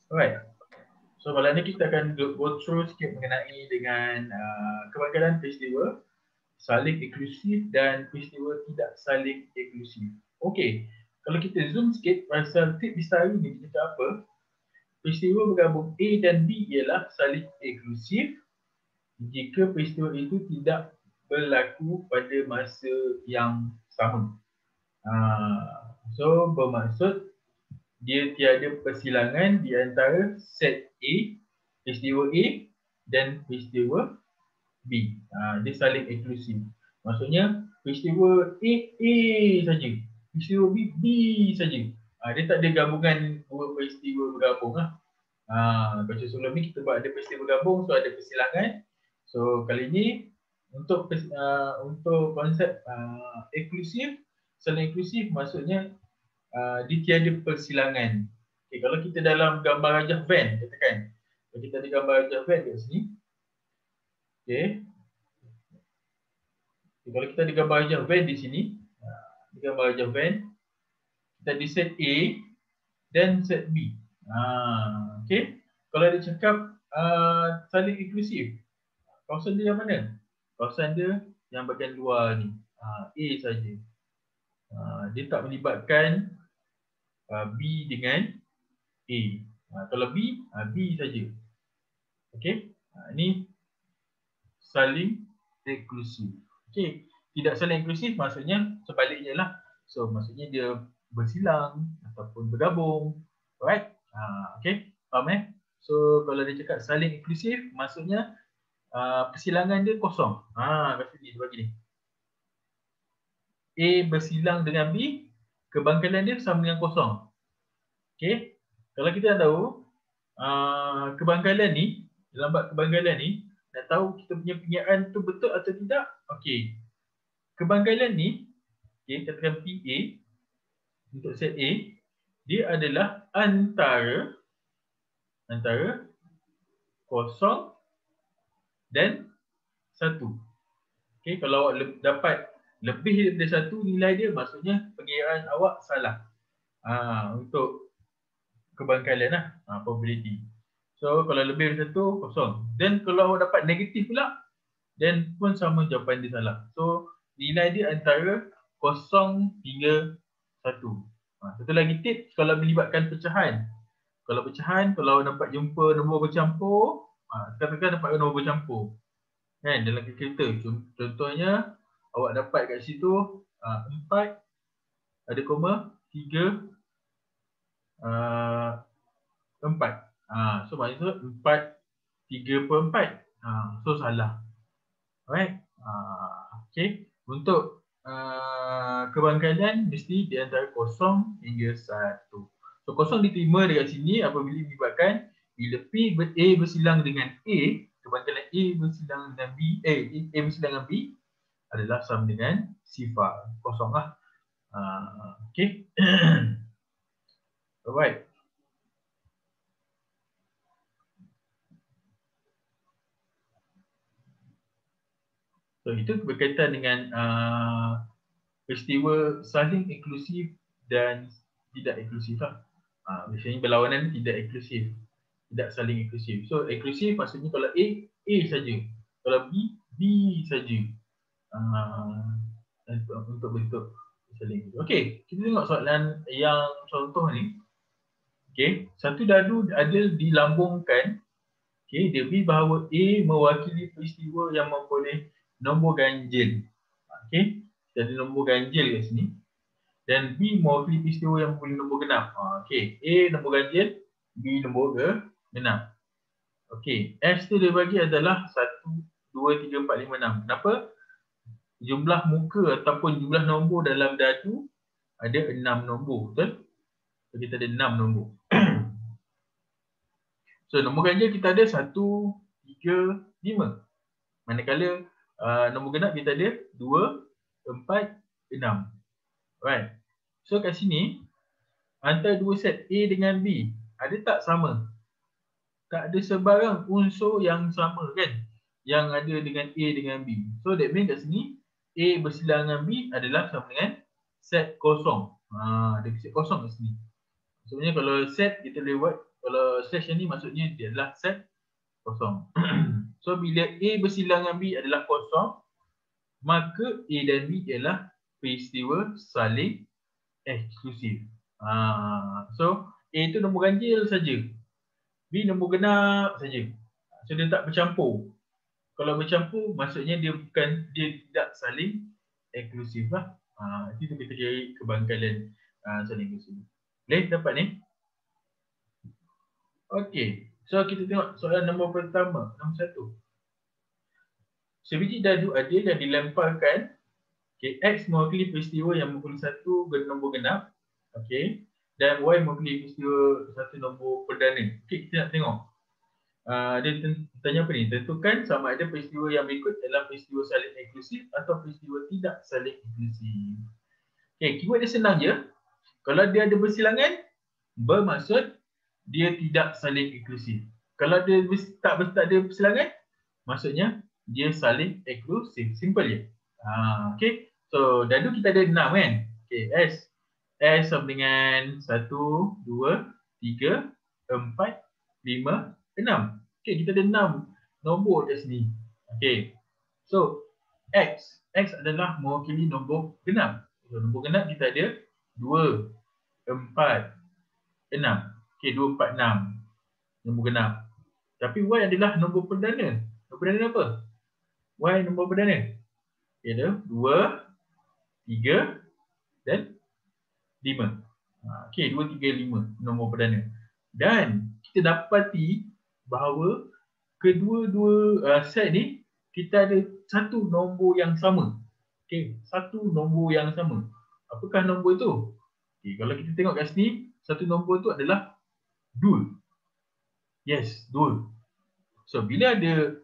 Alright. So malam ni kita akan go through sikit mengenai dengan kebanggalan peristiwa saling eksklusif dan peristiwa tidak saling eksklusif. Okey, kalau kita zoom sikit pasal tip kita hari ni kita apa? Peristiwa bergabung A dan B ialah saling eksklusif jika peristiwa itu tidak berlaku pada masa yang sama. So bermaksud dia tiada persilangan di antara set A, peristiwa A dan peristiwa B. Dia saling eksklusif. Maksudnya peristiwa A saja, peristiwa B saja. Dia tak ada gabungan dua peristiwa bergabung lah. Macam sebelum ni kita buat ada peristiwa bergabung, so ada persilangan. So kali ni untuk konsep eksklusif, saling eksklusif maksudnya dia tiada persilangan. Okay, kalau kita dalam gambar rajah van, katakan. Kalau kita ada gambar rajah van kat sini. Okay. Kalau kita ada gambar rajah van di sini. Di gambar rajah van. Kita ada set A dan set B. Okay. Kalau dia cakap saling eksklusif. Kawasan dia yang mana? Kawasan dia yang bahagian luar ni. A saja. Dia tak melibatkan B dengan A. Kalau B, B saja. Okey. Ini saling eksklusif. Okey. Tidak saling eksklusif maksudnya sebaliknya lah. So maksudnya dia bersilang ataupun bergabung. Alright? Okey. Faham So kalau dia cakap saling eksklusif maksudnya persilangan dia kosong. Kat sini dia bagi ni. A bersilang dengan B, kebangkalan dia sama dengan kosong. Okey. Kalau kita tahu kebangkalan ni, dalam bab kebangkalan ni, nak tahu kita punya penyataan tu betul atau tidak. Okey. Kebangkalan ni, okey, katakan PA untuk set A, dia adalah antara kosong dan satu. Okey, kalau awak dapat lebih daripada satu nilai dia, maksudnya pengiraan awak salah. Untuk kebangkalan lah, probability. So kalau lebih dari satu, kosong. Dan kalau awak dapat negatif pula, then pun sama jawapan dia salah. So nilai dia antara kosong hingga satu. Satu lagi tips kalau melibatkan pecahan. Kalau pecahan, kalau awak dapat jumpa nombor bercampur, katakan dapat nombor bercampur. Kan, dalam kereta. Contohnya, awak dapat kat situ 4, ada koma, 3, 4. So maksudnya 4, 3/4. So salah. Alright. Okay. Untuk kebangkalan mesti di antara kosong hingga 1. So kosong diterima dekat sini apabila dilibatkan bila A bersilang dengan A, kebangkalan A bersilang dengan B, A bersilang dengan B adalah sama dengan sifar. Kosong lah. Okay. Alright. So itu berkaitan dengan peristiwa saling eksklusif dan tidak eksklusif lah. Biasanya berlawanan tidak eksklusif, tidak saling eksklusif. So eksklusif maksudnya kalau A saja, kalau B saja. Untuk bentuk saling. Okey, kita tengok soalan yang contoh ni. Okey, satu dadu ada dilambungkan. Okey, dia beri bahawa A mewakili peristiwa yang memperoleh nombor ganjil. Okey, jadi nombor ganjil kat sini. Dan B mewakili peristiwa yang memperoleh nombor genap. Okey, A nombor ganjil, B nombor genap. Okey, S tu dia bagi adalah 1, 2, 3, 4, 5, 6. Kenapa? Jumlah muka ataupun jumlah nombor dalam dadu ada 6 nombor, betul? So, kita ada 6 nombor. So nombor ganjil kita ada 1, 3, 5. Manakala nombor genap kita ada 2, 4, 6. Right. So kat sini antara dua set A dengan B ada tak sama? Tak ada sebarang unsur yang sama kan? Yang ada dengan A dengan B. So that means kat sini A bersilang dengan B adalah sama dengan set kosong. Ada set kosong kat sini. Sebenarnya kalau set kita boleh buat Kalau slash ni maksudnya dia adalah set kosong. So bila A bersilang dengan B adalah kosong, maka A dan B ialah peristiwa saling eksklusif. So A itu nombor ganjil saja, B nombor genap saja. So dia tak bercampur. Kalau bercampur maksudnya dia tidak saling eksklusif lah. Itu kita cari kebangkalan saling eksklusif. Boleh dapat ni? Okey. So kita tengok soalan nombor pertama, nombor 1. Sebiji dadu adil yang dilemparkan, X mewakili peristiwa yang mewakili satu nombor genap, dan Y mewakili peristiwa satu nombor perdana. Kita nak tengok. Dia tanya apa ni? Tentukan sama ada peristiwa yang berikut adalah peristiwa saling eksklusif atau peristiwa tidak saling eksklusif. Keyword dia senang je. Kalau dia ada bersilangan, bermaksud dia tidak saling eksklusif. Kalau dia tak ada bersilangan, maksudnya dia saling eksklusif. Simple je. So dadu kita ada 6 kan? S sama dengan 1, 2, 3, 4, 5, 6. Kita ada 6 nombor kat sini. So X adalah mewakili nombor genap. So, nombor genap kita ada 2, 4, 6. 2, 4, 6. Nombor genap. Tapi Y adalah nombor perdana. Nombor perdana apa? Y nombor perdana. Ada 2, 3 dan 5. 2, 3, 5 nombor perdana. Dan kita dapati bahawa kedua-dua set ni kita ada satu nombor yang sama. Satu nombor yang sama. Apakah nombor itu? Kalau kita tengok kat sini, satu nombor itu adalah dual. Yes, dual. So bila ada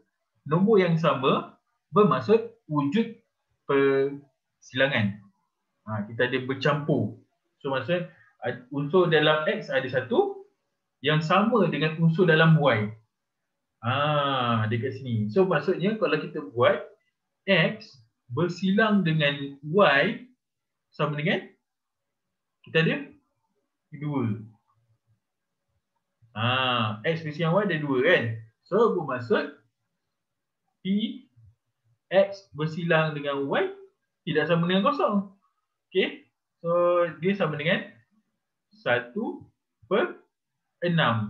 nombor yang sama, bermaksud wujud persilangan. Kita ada bercampur. So maksud unsur dalam X ada satu yang sama dengan unsur dalam Y. Dekat sini. So maksudnya kalau kita buat X bersilang dengan Y sama dengan kita ada 2. X bersilang Y ada 2 kan. So bermaksud P X bersilang dengan Y tidak sama dengan kosong. So dia sama dengan 1/6.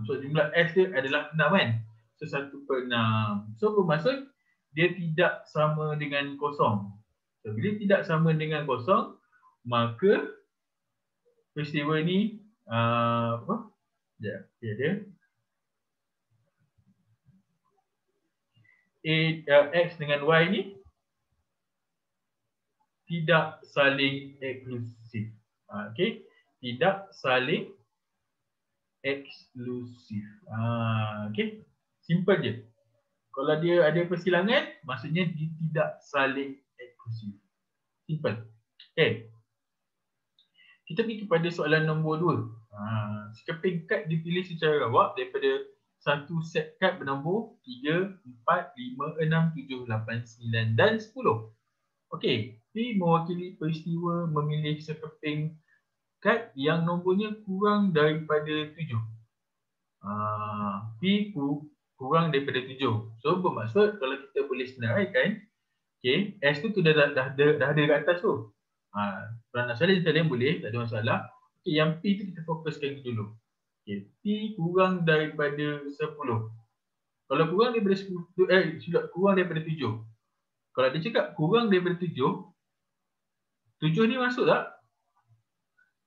So jumlah X dia adalah 6 kan. So 1/6. So bermaksud dia tidak sama dengan kosong. So bila tidak sama dengan kosong, maka peristiwa ni dia X dengan Y ni tidak saling eksklusif. Tidak saling eksklusif. Simple je. Kalau dia ada persilangan, maksudnya dia tidak saling eksklusif. Simple. Kita pergi kepada soalan nombor 2. Sekeping kad dipilih secara rawak daripada satu set kad bernombor 3, 4, 5, 6, 7, 8, 9 dan 10. P mewakili peristiwa memilih sekeping kad yang nombornya kurang daripada 7. P kurang daripada 7. So bermaksud kalau kita boleh senaraikan, S tu dah ada kat atas tu. Kalau nak soalan yang boleh, tak ada masalah. Yang P tu kita fokuskan dulu. P kurang daripada 10. Kalau kurang daripada 10, kurang daripada 7. Kalau dia cakap kurang daripada 7, 7 ni masuk tak?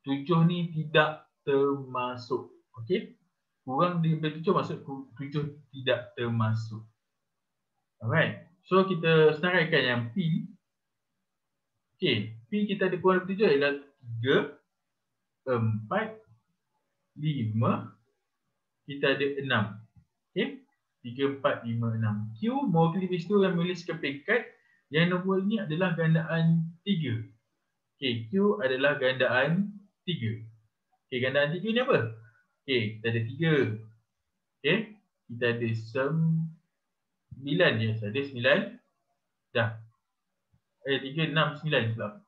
7 ni tidak termasuk. Kurang daripada 7 masuk 7 tidak termasuk. Alright. So kita senaraikan yang P. P kita ada kurang daripada 7 ialah 3, 4, 5. Kita ada 6. 3, 4, 5, 6. Q mewakili peristiwa yang memilih sekeping kad yang nombor ini adalah gandaan 3. Q adalah gandaan 3. Gandaan 3 ni apa? Kita ada 3. Kita ada 9. Yes, ada 9. Dah. 3, 6, 9 pula.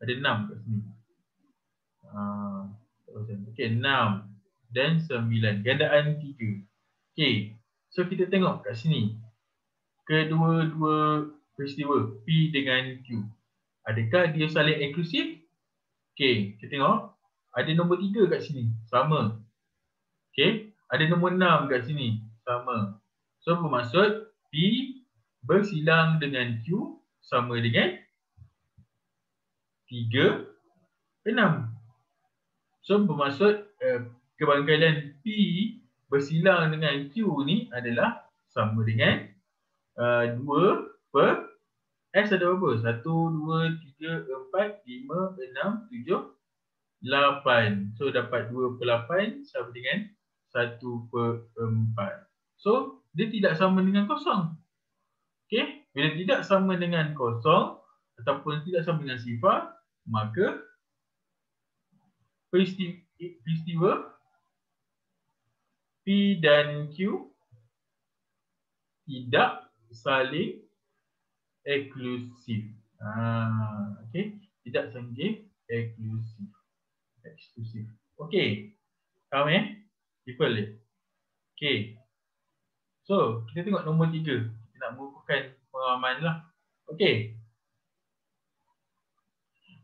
Ada 6 kat sini. 6. dan 9. Gandaan 3. Okey. So kita tengok kat sini. Kedua-dua peristiwa P dengan Q. Adakah dia saling eksklusif? Okey, kita tengok. Ada nombor 3 kat sini. Sama. Okey. Ada nombor 6 kat sini. Sama. So bermaksud P bersilang dengan Q sama dengan 3, 6. So bermaksud kebangkitan P bersilang dengan Q ni adalah sama dengan 2 per S ada berapa? 1, 2, 3, 4, 5, 6, 7, 8. So dapat 2 per 8 sama dengan 1 per 4. So dia tidak sama dengan kosong. Okey, bila tidak sama dengan kosong ataupun tidak sama dengan sifar, maka peristiwa P dan Q tidak saling eksklusif. Okey, tidak saling eksklusif. Okey. Faham People dia. Okey. So, kita tengok nombor 3. Kita nak mengukuhkan pengalaman lah. Okey.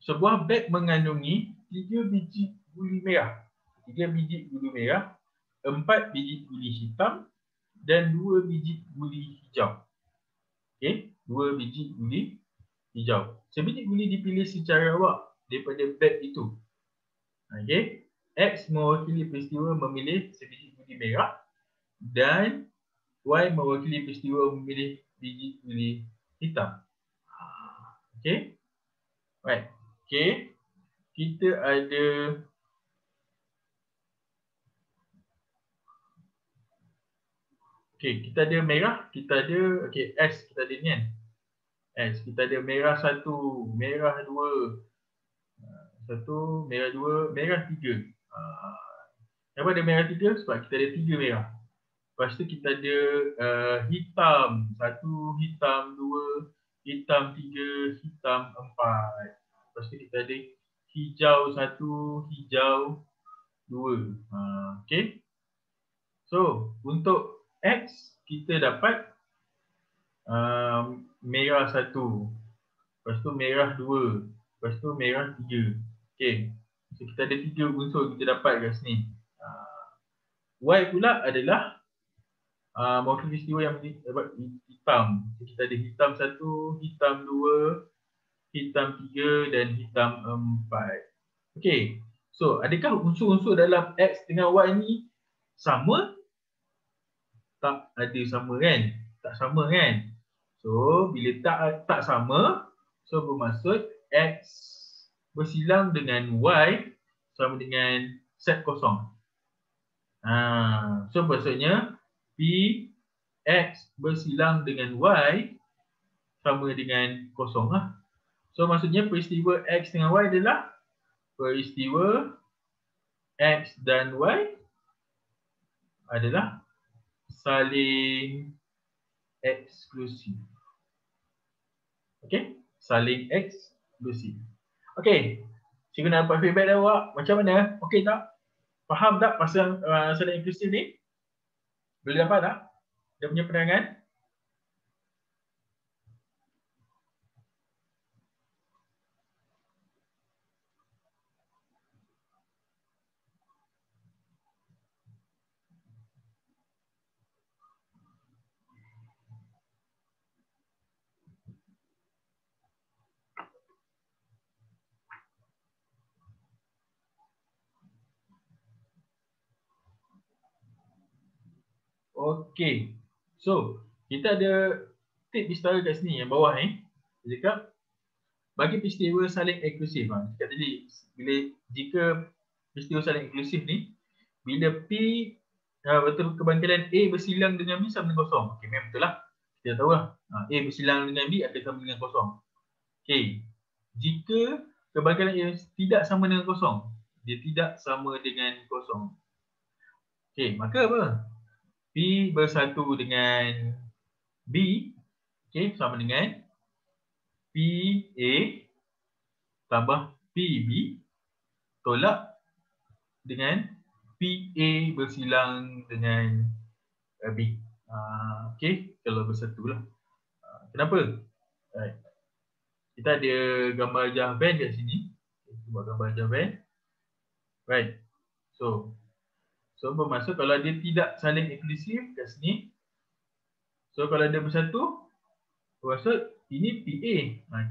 Sebuah beg mengandungi 3 biji guli merah. 3 biji guli merah, 4 biji guli hitam dan 2 biji guli hijau. Okey, 2 biji guli hijau. Sebiji guli dipilih secara awak daripada beg itu. Okey, X mewakili peristiwa memilih sebiji guli merah dan Y mewakili peristiwa memilih biji guli hitam. Okey. Right. Okey. Kita ada kita ada merah, kita ada S kita ada ni kan. S kita ada merah 1, merah 2. 1, merah 2, merah 3. Kenapa ada merah 3? Sebab kita ada 3 merah. Lepas tu kita ada hitam 1, hitam 2, hitam 3, hitam 4. Lepas tu kita ada hijau 1, hijau 2. Okey. So, untuk X kita dapat merah 1. Lepas tu merah 2. Lepas tu merah 3. Okey. So, kita ada 3 unsur kita dapat kat sini. Y pula adalah mewakili peristiwa yang hitam. So, kita ada hitam 1, hitam 2, hitam 3 dan hitam 4. Okey. So, adakah unsur-unsur dalam X dengan Y ni sama? Tak ada sama kan? Tak sama kan? So, bila tak sama, so bermaksud X bersilang dengan Y sama dengan set kosong. So, maksudnya P X bersilang dengan Y sama dengan kosong lah. So, maksudnya peristiwa X dengan Y adalah peristiwa X dan Y adalah saling eksklusif. Okey, saling eksklusif. Okey, cikgu nak dapat feedback dah awak. Macam mana? Okey tak? Faham tak pasal saling eksklusif ni? Boleh dapat tak? Dia punya penerangan? Okey. So, kita ada tip istara kat sini yang bawah ni. Dia cakap bagi peristiwa saling eksklusif. Cakap tadi jika peristiwa saling eksklusif ni bila P betul kebangkitan A bersilang dengan B sama dengan kosong. Okey, memang betul lah. Kita tahu lah. A bersilang dengan B akan sama dengan kosong. Okey. Jika kebangkitan A tidak sama dengan kosong, dia tidak sama dengan kosong. Okey, maka apa? P bersatu dengan B, okey, sama dengan PA tambah PB tolak dengan PA bersilang dengan B. Okay, kalau bersatu lah. Kenapa? Right. Kita ada gambar jah van kat sini. Kita buat gambar jah van. Right. So bermaksud kalau dia tidak saling eksklusif kat sini. So kalau dia bersatu, bermaksud ini PA.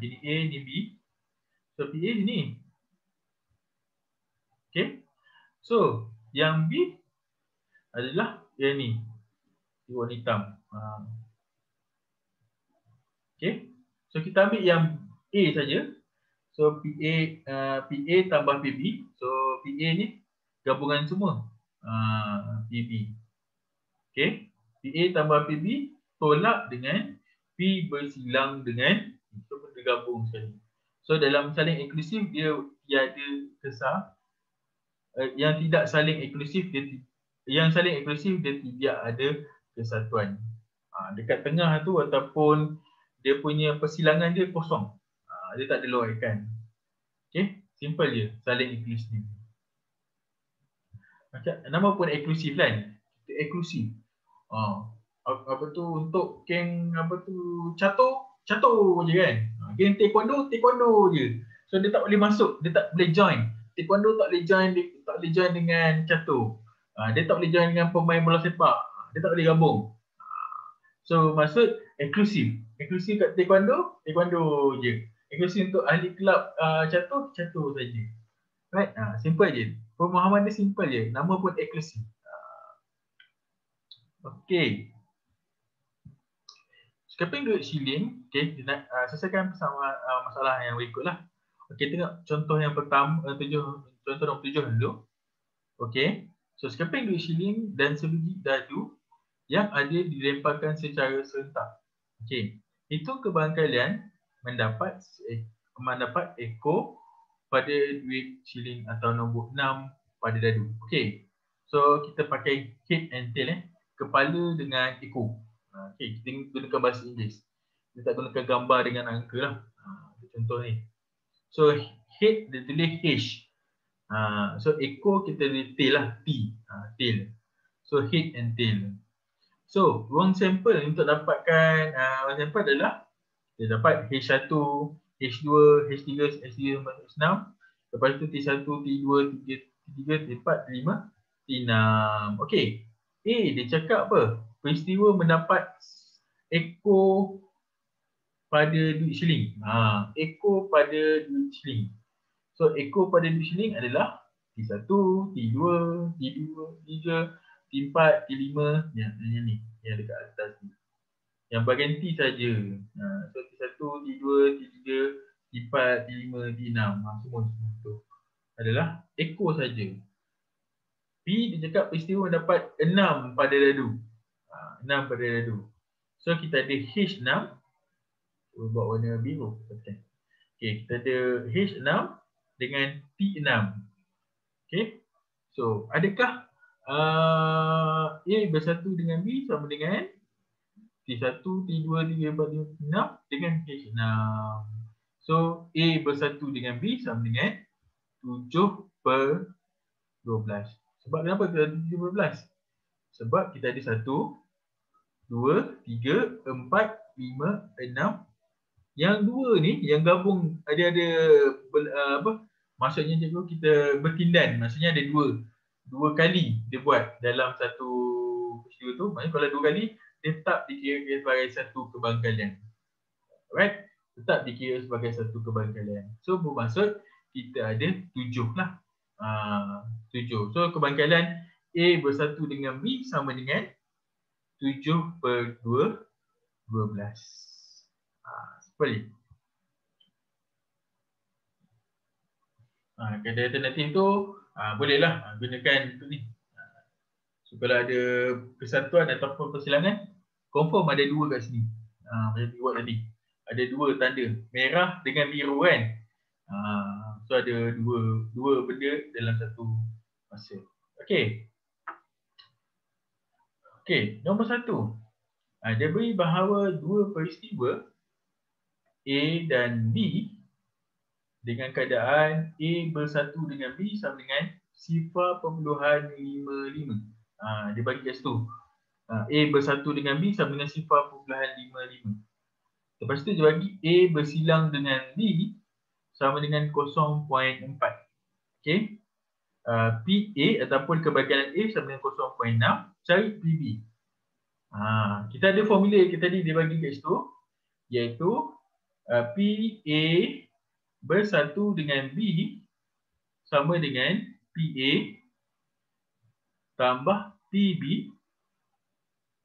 Ini A, ini B. So PA ni. Okay. So yang B adalah yang ni. Warna hitam. Okay. So kita ambil yang A saja. So PA tambah PB. So PA ni gabungan semua. PB. Okay. PA tambah PB tolak dengan P bersilang dengan itu bergabung sekali. So dalam saling eksklusif dia tiada kesah. Yang tidak saling eksklusif dia tidak ada kesatuan. Dekat tengah tu ataupun dia punya persilangan dia kosong. Dia tak ada loraikan. Okay, simple je saling eksklusif. Macam nama pun eksklusif kan? Eksklusif. Apa tu untuk geng apa tu catur je kan. Geng taekwondo je. So dia tak boleh masuk, dia tak boleh join. Taekwondo tak boleh join dengan catur. Dia tak boleh join dengan pemain bola sepak. Dia tak boleh gabung. So maksud eksklusif. Eksklusif kat taekwondo je. Eksklusif untuk ahli kelab catur saja. Right? Simple je. Pemahaman dia simple je. Nama pun eksklusif. Okay. Scalping duit shilling, okay, selesaikan masalah yang berikutlah. Okay, tengok contoh yang pertama, contoh nombor 7 dulu. Okay, so scalping duit shilling dan sebiji dadu yang ada dilemparkan secara serentak. Okay, itu kebangkalian mendapat ekor pada duit shilling atau nombor 6 pada dadu. Okay, so kita pakai head and tail, kepala dengan ekor. Okay, kita gunakan bahasa Inggeris. Kita tak gunakan gambar dengan angka lah. Contoh ni. So head dia tulis H. So ekor kita tulis tail lah. T. Tail. So head and tail. So ruang sampel untuk dapatkan ruang sampel adalah kita dapat H1, H2, H3, H3, H6. Lepas tu T1, T2, T3, T4, T5, T6. Okay. Dia cakap apa? Peristiwa mendapat ekor pada duit shilling. Ekor pada duit shilling. So ekor pada duit shilling adalah T1, T2, T2, T3, T4, T5 yang ni, yang dekat atas ni. Yang bahagian T saja. So T1, T2, T3, T4, T5, T6. Semua tu adalah ekor saja. P dia cakap peristiwa mendapat 6 pada dadu. 6 pada dadu. So kita ada H6. Buat warna biru. Okay, kita ada H6 dengan T6. Okay. So adakah A bersatu dengan B sama dengan T1, T2, T3, T4, T6 dengan H6. So A bersatu dengan B sama dengan 7/12. Sebab kenapa kita ada 7/12? Sebab kita ada 1, 2, 3, 4, 5, 6. Yang 2 ni, yang gabung ada maksudnya cikgu kita bertindan. Maksudnya ada 2 kali dia buat dalam satu peristiwa tu. Maksudnya kalau 2 kali, dia tetap dikira sebagai satu kebangkalian. Alright? Tetap dikira sebagai satu kebangkalian. So bermaksud kita ada 7 lah. 7. So kebangkalian A bersatu dengan B sama dengan 7/12. Boleh. Kada alternatif tu bolehlah gunakan tu ni. So kalau ada kesatuan ataupun persilangan, confirm ada 2 kat sini. Macam buat tadi. Ada 2 tanda, merah dengan biru kan. So ada dua benda dalam satu masa. Okey. Okey, nombor 1. Dia beri bahawa 2 peristiwa A dan B dengan keadaan A bersatu dengan B sama dengan 0.55. Dia bagi kat situ. A bersatu dengan B sama dengan 0.55. Lepas tu dia bagi A bersilang dengan B sama dengan 0.4. Okey. PA ataupun kebaikan A sama dengan 0.6. Cari PB. Kita ada formula yang tadi dia bagi kat situ, iaitu PA bersatu dengan B sama dengan PA tambah PB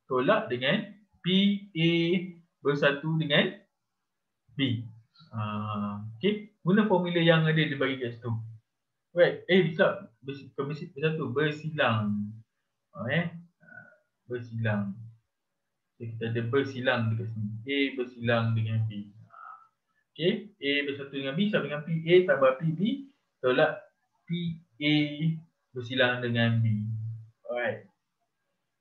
tolak dengan PA bersatu dengan B. Okey, guna formula yang ada dia bagi kat situ. Right, bisa bersatu bersilang. Bersilang. So, kita ada bersilang dekat sini. A bersilang dengan B. Okey, A bersatu dengan B sama dengan PA tambah PB tolak PA bersilang dengan B. Alright.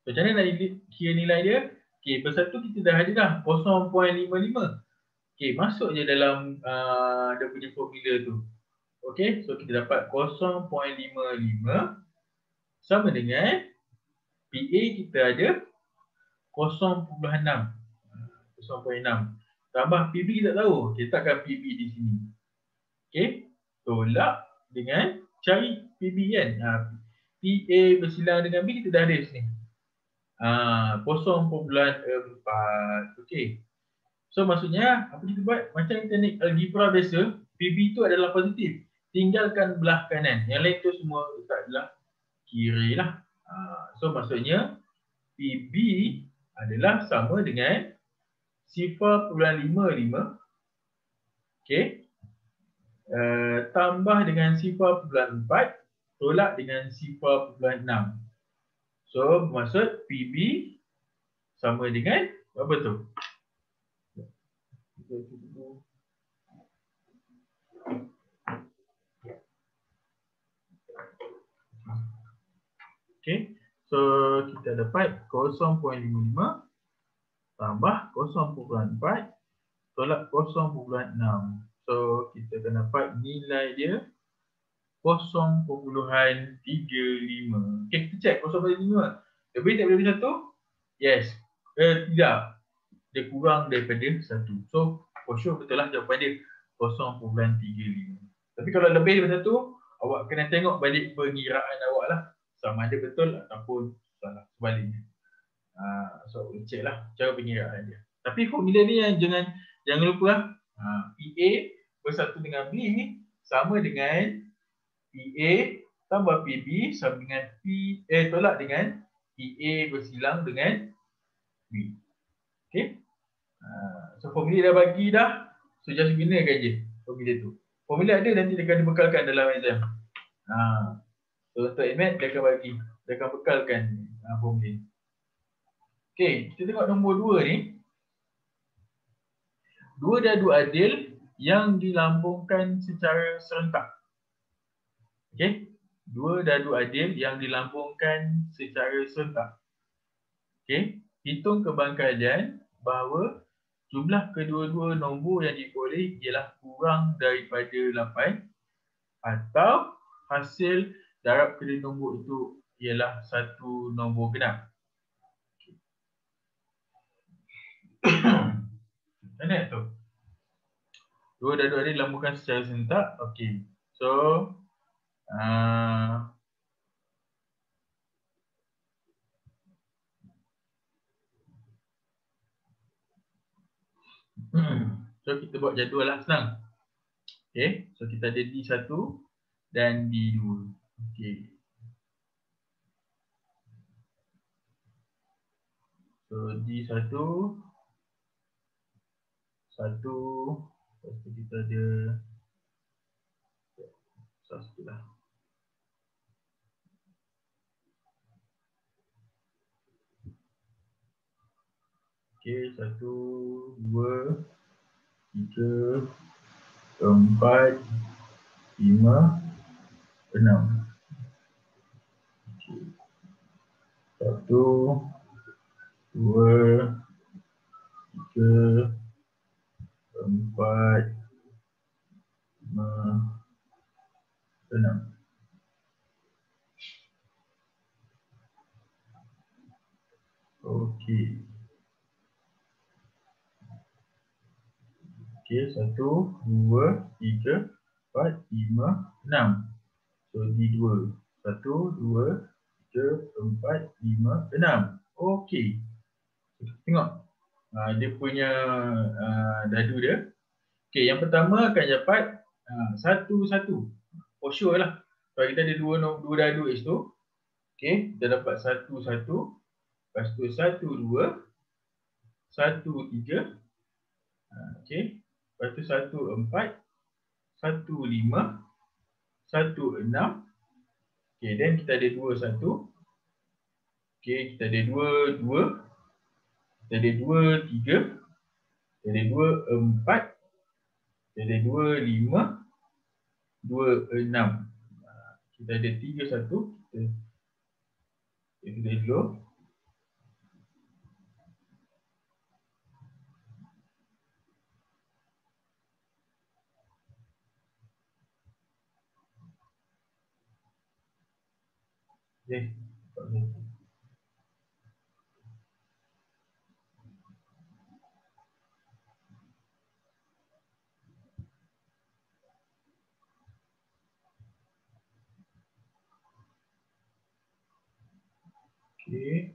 So, macam mana nak kira nilai dia? Okey, bersatu kita dah ada dah 0.55. Okey, masuk je dalam dia punya formula tu. Okey, so kita dapat 0.55 sama dengan PA kita ada 0.6. 0.6 tambah PB kita tahu. Kita letakkan PB di sini. Okey, tolak dengan cari PB kan. PA bersilang dengan B kita dah ada di sini. 0.4. Okey. So maksudnya apa kita buat? Macam teknik algebra biasa, PB tu adalah positif. Tinggalkan belah kanan. Yang lain tu semua letak belah kiri lah. So maksudnya PB adalah sama dengan 0.55. Okey. Tambah dengan 0.4 tolak dengan 0.6. So maksud PB sama dengan apa tu? Okey. So kita dapat 0.55 tambah 0.4 tolak 0.6. So kita akan dapat nilai dia 0.35. Okey, kita check 0.35. Lebih tak lebih 1? Yes. Tidak. Dia kurang daripada 1. So for sure betul lah jawapan dia 0.35. Tapi kalau lebih daripada 1, awak kena tengok balik pengiraan awak lah. Sama ada betul ataupun salah, sebaliknya. So check lah cara pengiraan dia. Tapi formula ni yang jangan lupa lah. PA bersatu dengan B sama dengan PA tambah PB sama dengan tolak dengan PA bersilang dengan B. Okay. So formula dah bagi dah. So just gunakan je formula tu. Formula ada nanti dia akan dibekalkan dalam exam. So untuk admit dia akan bagi, dia akan bekalkan formula. Okay, kita tengok nombor 2 ni. Dua dadu adil yang dilambungkan secara serentak. Okay, dua dadu adil yang dilambungkan secara serentak. Okay, hitung kebangkalan bahawa jumlah kedua-dua nombor yang diperoleh ialah kurang daripada 8 atau hasil darab kedua nombor itu ialah satu nombor genap. Mana tu? Dua dadu adil dilambungkan secara serentak. Okey. So so kita buat jadual lah, senang. Okey, so kita ada D1 dan D2. Okey. So D1 satu, lepas tu kita ada satu lah. Okey, 1, 2, 3, 4, 5, 6. 1, 2, 3, 4, 5, 6. Okey. Okey, 1, 2, 3, 4, 5, 6. So di 2. 1, 2, 3, 4, 5, 6. Okey. Kita tengok dia punya dadu dia. Okey, yang pertama akan dapat 1, 1. For sure lah. Kalau kita ada dua dadu kat situ. Okey, kita dapat 1, 1. Lepas tu 1, 2. 1, 3. Okey. Lepas tu 1, 4. 1, 5. 1, 6. Okey, dan kita ada 2, 1. Okey, kita ada 2, 2. Kita ada 2, 3. Kita ada 2, 4. Kita ada 2, 5. 2, 6. Kita ada 3, 1. Kita tulis dulu. Okey. Okey.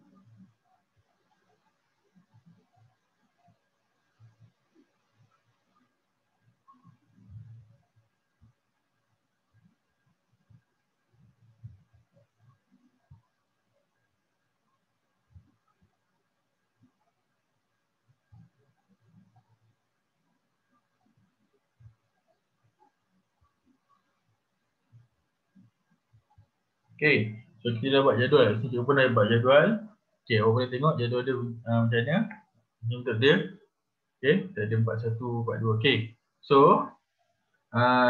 Okey. So kita dah buat jadual. Kita pun dah buat jadual. Okey, orang boleh tengok jadual dia macam mana. Ini untuk dia. Okey, kita ada 41, 42. Okey. So,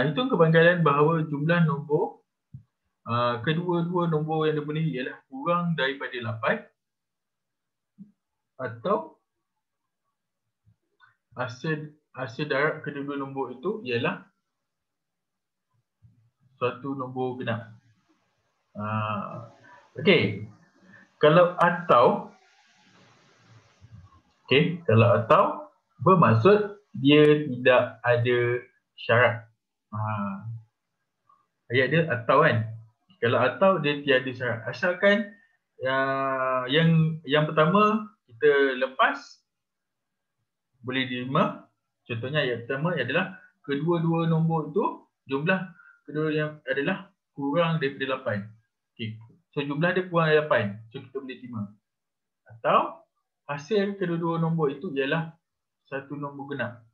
hitung kebanggalan bahawa jumlah nombor kedua-dua nombor yang dipenuhi ialah kurang daripada 8 atau hasil darab kedua-dua nombor itu ialah suatu nombor genap. Okey. Kalau atau bermaksud dia tidak ada syarat. Ayat dia atau kan. Kalau atau dia tiada syarat. Asalkan yang pertama kita lepas boleh diterima. Contohnya yang pertama adalah kedua-dua nombor itu jumlah kedua yang adalah kurang daripada 8. Okey. So jumlah dia kurang daripada 8. So kita boleh terima. Atau hasil kedua-dua nombor itu ialah satu nombor genap.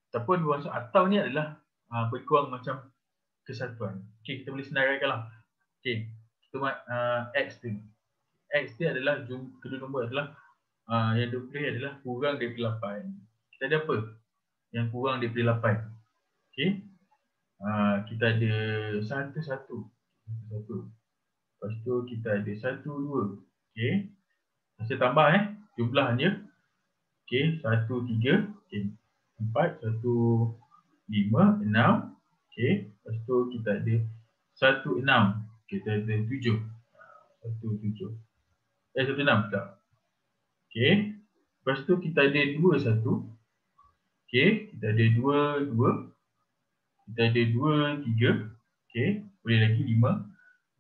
Ataupun maksud atau ni adalah berkurang macam kesatuan. Okey, kita boleh senaraikanlah. Okey, kita buat X tu. X dia adalah kedua nombor adalah yang dipilih adalah kurang daripada 8. Kita ada apa? Yang kurang daripada 8. Okey. Kita ada 1, 1. 1. Lepas tu kita ada 1, 2. Okey. Hasil tambah jumlahnya. Okey, 1, 3. Okey. 4, 1, 5, 6. Okey. Lepas tu kita ada 1, 6. Kita ada 7. 1, 7. 1, 6 tak? Okey. Lepas tu kita ada 2, 1. Okey. Kita ada 2, 2. Kita ada 2, 3. Okey. Boleh lagi 5.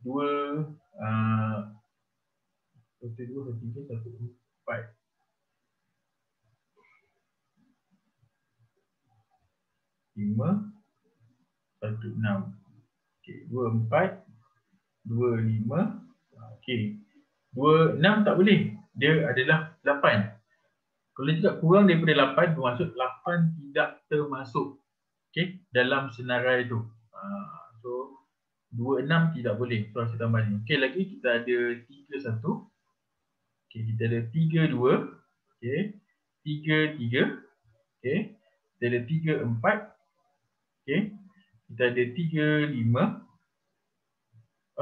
2, 1, 2, 3, 1, 4. 5, 1, 6. Okey. 2, 4. 2, 5. Okey. 2, 6 tak boleh. Dia adalah 8. Kalau juga kurang daripada 8, bermaksud 8 tidak termasuk dalam senarai itu. So, 2, 6 tidak boleh. So, hasil tambah ni. Okey, lagi kita ada 3, 1. Okey, kita ada 3, 2. Okey, 3, 3. Okey, kita ada 3, 4. Okey, kita ada 3, 5.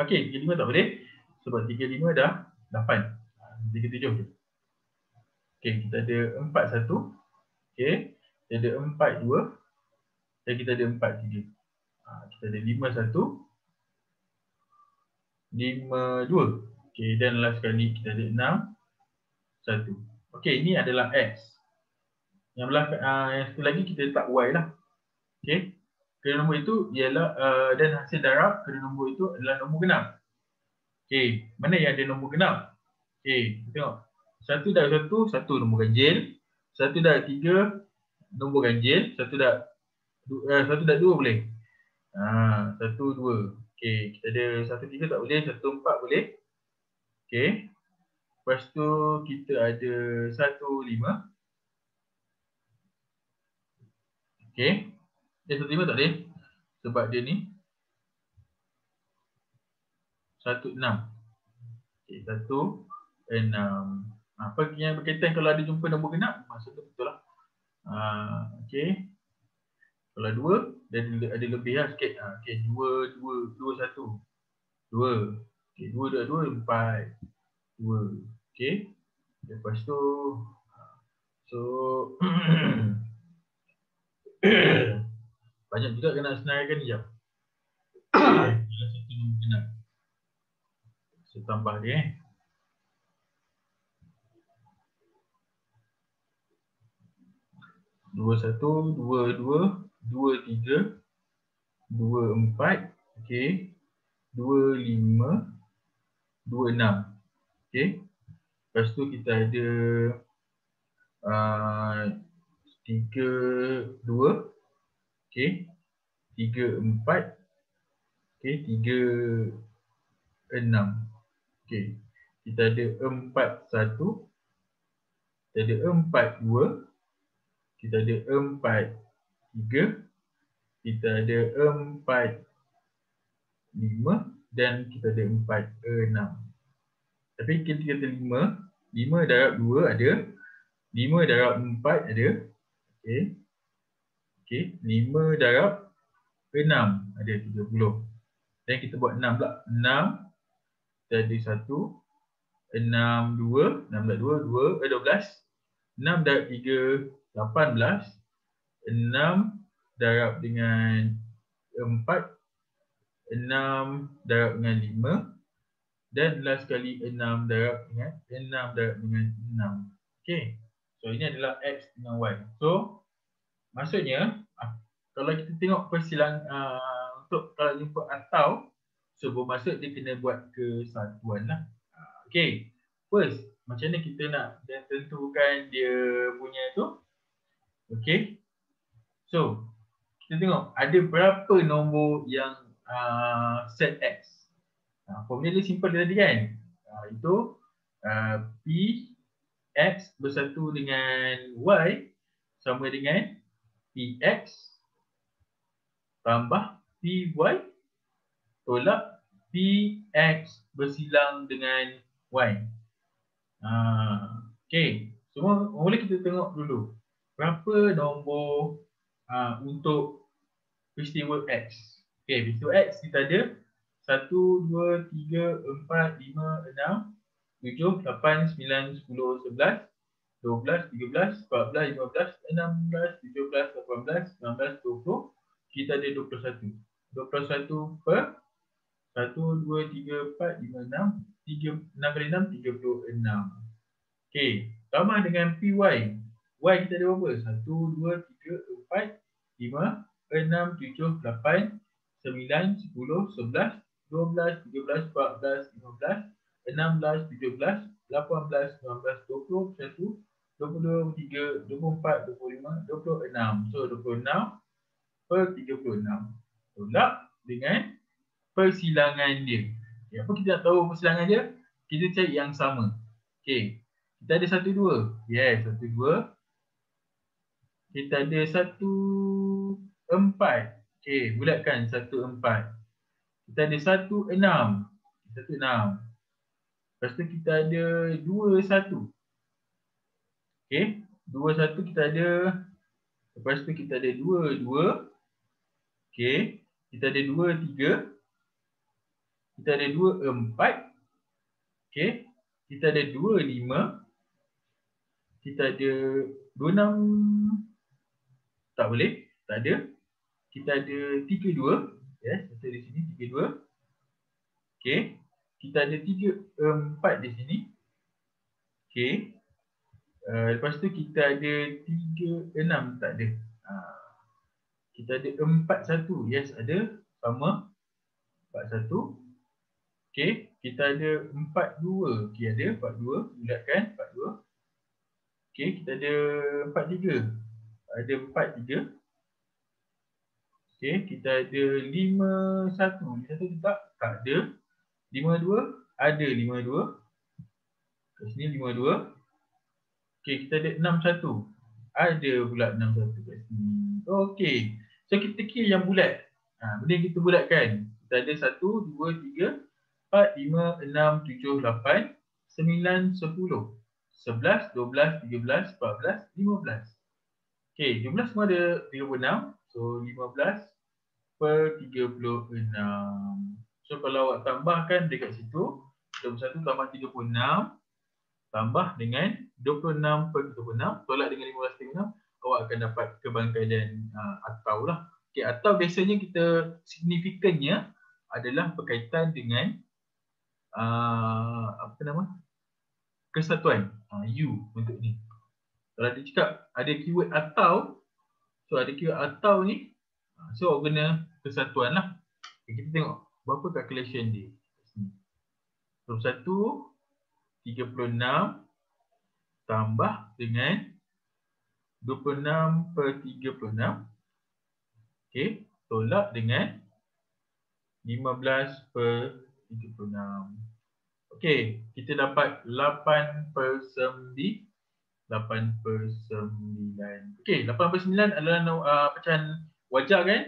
Okey, 3, 5 tak boleh. Sebab 3, 5 dah 8. 3, 7 je. Okey, kita ada 4, 1. Okey, kita ada 4, 2. Dan kita ada 4, 3. Kita ada 5, 1. 5, 2. Okey, dan last sekali kita ada 6, 1. Okey, ini adalah X. Yang satu lagi kita letak Y lah. Okey. Kedua nombor itu ialah dan hasil darab kedua nombor itu adalah nombor genap. Okey, mana yang ada nombor genap? Okey, kita tengok. 1 darab 1, 1 nombor ganjil. 1 darab 3, nombor ganjil. 1 darab 2 boleh. 1, 2. Okey, kita ada 1, 3 tak boleh, 1, 4 boleh. Okey. Lepas tu kita ada 1, 5. Okey. 1, 5 tak boleh. Sebab dia ni 1, 6. Okey, 1, 6. Apa yang berkaitan kalau ada jumpa nombor genap? Maksudnya betul lah. Okey. Kalau 2, dia ada lebih lah sikit. Okey, 2, 2, 2, 1. 2. Okey, 2 darab 2, 4. 2. Okey. Lepas tu, so, banyak juga kena senaraikan ni jap. Salah satu nombor genap. Saya tambah dia. 2, 1, 2, 2, 2, 3, 2, 4, okey. 2, 5, 2, 6. Okey. Lepas tu kita ada 3, 2. Okey. 3, 4. Okey, 3, 6. Okey. Kita ada 4, 1. Kita ada 4, 2. Kita ada 4, 3. Kita ada 4, 5 dan kita ada 4, 6. Tapi kita kata 5. 5 darab 2 ada. 5 darab 4 ada. Okey. Okey. 5 darab 6 ada 30. Dan kita buat 6 pula. 6. Kita ada 1. 6, 2. 6 darab 2, 12. 6 darab 3, 18. 6 darab dengan 4. 6 darab dengan 5. Dan last sekali 6 darab dengan 6. Okey. So ini adalah X dengan Y. So maksudnya kalau kita tengok persilangan untuk kalau jumpa atau, so bermaksud dia kena buat kesatuan lah. Okey. First, macam mana kita nak tentukan dia punya tu? Okey. So kita tengok ada berapa nombor yang set X. Formula dia simple tadi kan. Itu P X bersatu dengan Y sama dengan PX tambah PY tolak PX bersilang dengan Y. Okey. Semua mula kita tengok dulu. Berapa nombor untuk peristiwa X. Okey, peristiwa X kita ada 1, 2, 3, 4, 5, 6, 7, 8, 9, 10, 11, 12, 13, 14, 15, 16, 17, 18, 19, 20. Kita ada 21. 21 per 1, 2, 3, 4, 5, 6. 6 kali 6, 36. Okey, sama dengan PY. Y kita ada berapa? 1, 2, 3, 4, 5, 6, 7, 8, 9, 10, 11, 12, 13, 14, 15, 16, 17, 18, 19, 20, 21, 22, 23, 24, 25, 26. So 26 per 36. Tolak dengan persilangan dia. Okay, apa kita nak tahu persilangan dia? Kita cari yang sama. Okey. Kita ada 1, 2. Yes, 1, 2. Kita ada 1, 4. Okey, bulatkan 1, 4. Kita ada 1, 6. 1, 6. Lepas tu kita ada 2, 1. Okey, 2, 1 kita ada. Lepas tu kita ada 2, 2. Okey, kita ada 2, 3. Kita ada 2, 4. Okey, kita ada 2, 5. Kita ada 2, 6. Tak boleh, tak ada. Kita ada 3, 2. Yes, kita di sini 3, 2. Okey. kita ada 3, 4 di sini. Okey. Lepas tu kita ada 3, 6 tak ada. Kita ada 4, 1. Yes, ada. Sama. 4, 1. Okey. Kita ada 4, 2. Okey, ada 4, 2. Bulatkan 4, 2. Okey, kita ada 4, 3. Ada 4, 3. Okey, kita ada 5, 1. 5, 1 tak? Tak ada. 5, 2. Ada 5, 2. Kat sini 5, 2. Okey, kita ada 6, 1. Ada pula 6, 1 kat sini. Okey. So, kita kira yang bulat. Benda yang kita bulatkan. Kita ada 1, 2, 3, 4, 5, 6, 7, 8, 9, 10, 11, 12, 13, 14, 15. Okey, 15 semua ada 36. So, 15 per 36. So, kalau awak tambahkan dekat situ, 21 tambah 36 tambah dengan 26 per 36 tolak dengan 15 per 6, awak akan dapat kebangkaian atau lah. Okey, atau biasanya kita signifikannya adalah berkaitan dengan apa nama? Kesatuan. U untuk ni. Kalau dia cakap ada keyword atau, so ada keyword atau ni, so awak guna kesatuan lah. Okay, kita tengok berapa calculation dia. 21, 36 tambah dengan 26 per 36. Okey, tolak dengan 15 per 36. Okey, kita dapat 8 per 9. 8 per 9. Okey, 8 per 9 adalah pecahan wajar kan?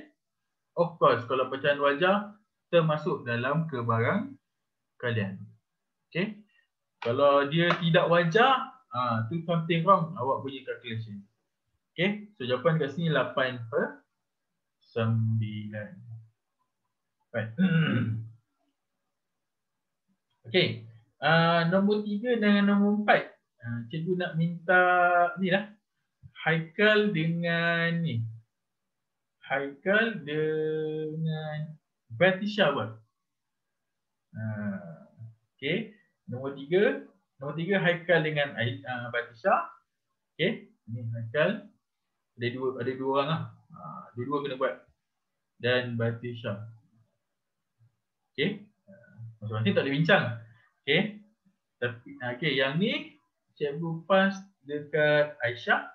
Of course, kalau pecahan wajar termasuk dalam kebarang kalian. Okey. Kalau dia tidak wajar, tu something wrong awak punya calculation. Okey, so jawapan kat sini 8 per 9. Right. Okey. Nombor 3 dengan nombor 4. Cikgu nak minta ni lah. Haikal dengan ni. Haikal dengan Batisha buat. Okey. Nombor 3. Nombor 3 Haikal dengan Batisha. Okey. Ni Haikal. Ada dua orang lah. Dua-dua kena buat. Dan Batisha. Okey. Masing-masing tak boleh bincang. Okey. Tapi okey, yang ni cikgu pas dekat Aisyah.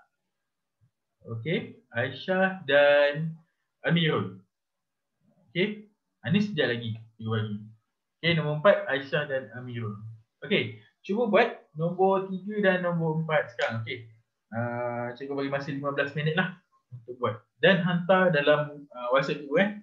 Okey, Aisyah dan Amirul. Okey. Ini sekejap lagi cikgu bagi. Okey, nombor 4 Aisyah dan Amirul. Okey, cuba buat nombor 3 dan nombor 4 sekarang. Okey. Cikgu bagi masa 15 minit lah untuk buat. Dan hantar dalam WhatsApp cikgu .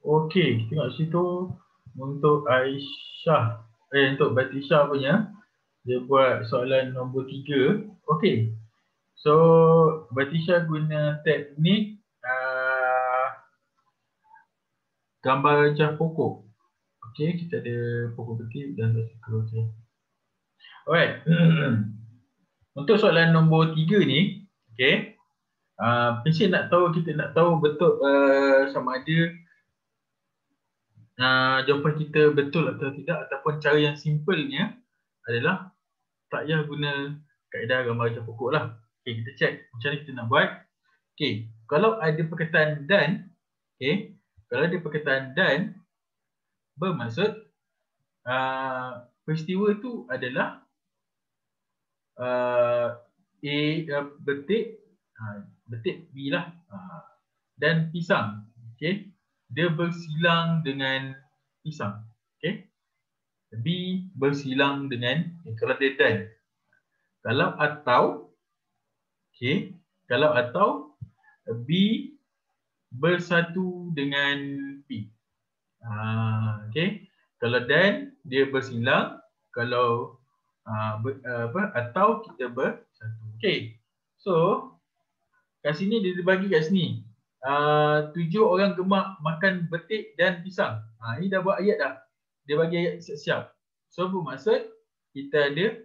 Okey, kita tengok situ untuk Aisyah. Untuk Batisha punya. Dia buat soalan nombor 3. Okey. So, Batisha guna teknik gambar rajah pokok. Okey, kita ada pokok kecil dan suka. Okey. Alright. Untuk soalan nombor 3 ni, okey. Kita nak tahu betul sama ada jawapan kita betul atau tidak, ataupun cara yang simpelnya adalah tak payah guna kaedah gambar rajah pokok lah. Okey, kita check macam mana kita nak buat. Okey, kalau ada perkataan dan, okey, kalau ada perkataan dan bermaksud peristiwa tu adalah betik B lah, dan pisang. Okey, dia bersilang dengan pisang. Okey, B bersilang dengan kalau dia dan. Kalau atau, okey, kalau atau B bersatu dengan P. Okey, kalau dan dia bersilang, kalau atau kita bersatu. Okey, so kat sini dia bagi kat sini 7 orang gemak makan betik dan pisang. Ini dah buat ayat dah. Dia bagi ayat siap-siap. So bermaksud kita ada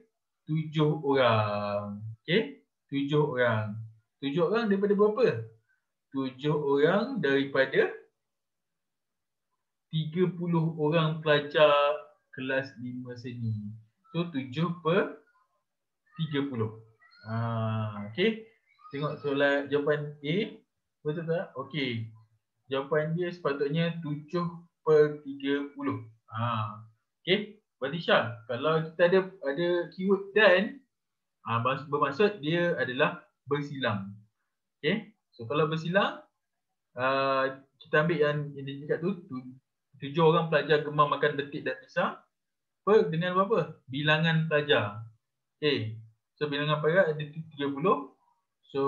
7 orang. Okey, 7 orang. 7 orang daripada berapa? 7 orang daripada 30 orang pelajar kelas 5 seni. So 7 per 30. Okey. Tengok soalan jawapan A. Betul tak? Okey. Jawapan dia sepatutnya 7 per 30. Okey. Batisha, kalau kita ada keyword dan, bermaksud dia adalah bersilang. Okey. So kalau bersilang, kita ambil yang dia cakap tu, 7 orang pelajar gemar makan betik dan pisang dengan berapa? Bilangan pelajar. Okey. So bilangan pelajar ada 30. So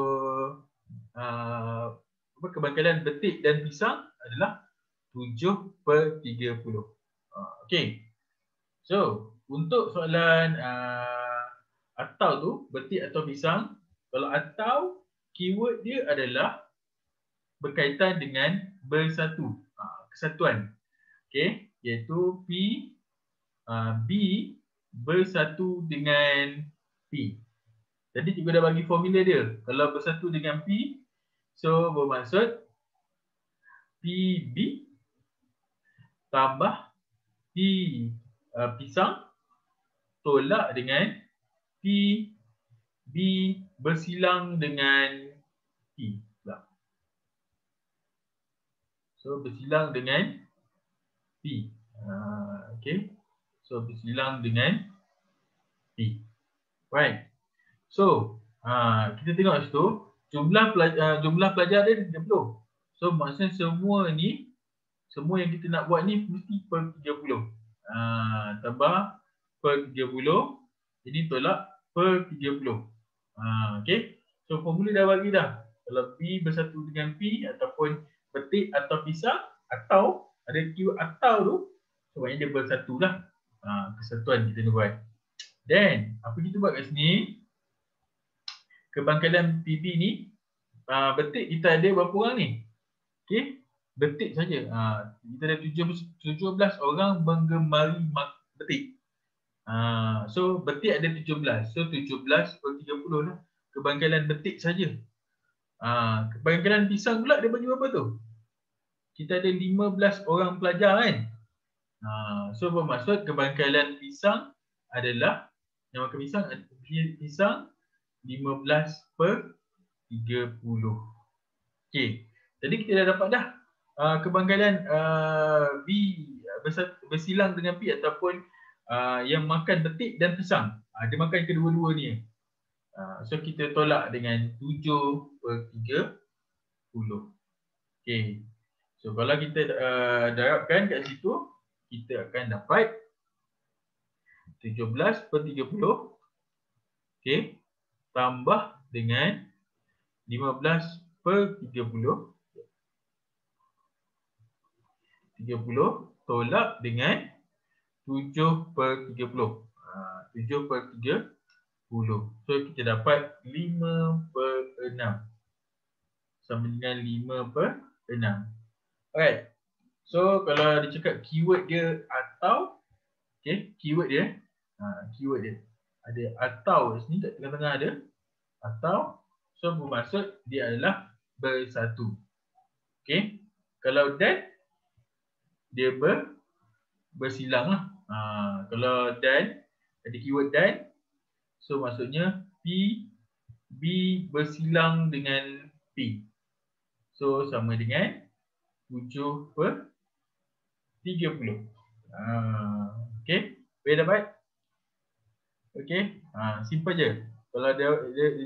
kebangkitan betik dan pisang adalah 7 per 30. Okey. So untuk soalan atau tu, betik atau pisang, kalau atau keyword dia adalah berkaitan dengan bersatu, kesatuan. Okey, iaitu B bersatu dengan P. Jadi cikgu dah bagi formula dia. Kalau bersatu dengan P, so bermaksud PB tambah P pisang tolak dengan PB bersilang dengan P. So bersilang dengan P. Okay. So bersilang dengan P. Right. So kita tengok situ jumlah pelajar dia 30. So maksudnya semua yang kita nak buat ni mesti per 30. Tambah per 30. Jadi tolak per 30. Okay. So formula dah bagi dah. Kalau P bersatu dengan P ataupun betik atau pisang, atau ada keyword atau tu, sebenarnya dia bersatu lah. Kesatuan kita nak buat. Then apa kita buat kat sini, kebangkitan PB ni, betik kita ada berapa orang ni? Okay, betik saja. Kita ada 17 orang menggemari betik. So betik ada 17. So 17 per 30 lah. Kebangkitan betik saja. Kebangkitan pisang pula dia bagi berapa tu? Kita ada 15 orang pelajar kan? So bermaksud kebangkitan pisang adalah, yang makan pisang 15 per 30. Okay. Jadi kita dah dapat dah kebangkitan B bersilang dengan P ataupun yang makan betik dan pisang. Dia makan kedua-dua ni. So kita tolak dengan 7 per 30. Okay. So kalau kita darabkan kat situ, kita akan dapat 17 per 30. Okay. Tambah dengan 15 per 30. 30 tolak dengan 7/30. 7/30. So kita dapat 5/6 sama dengan 5/6. Alright. So kalau dia cakap keyword dia atau, okay, keyword dia, keyword dia ada atau di sini kat tengah-tengah ada atau, so bermaksud dia adalah bersatu. Okay. Kalau dan, dia bersilang lah. Kalau dan, ada keyword dan, so maksudnya P, B bersilang dengan P. So sama dengan 7/30. Okay, boleh dapat? Okay, simple je. Kalau dia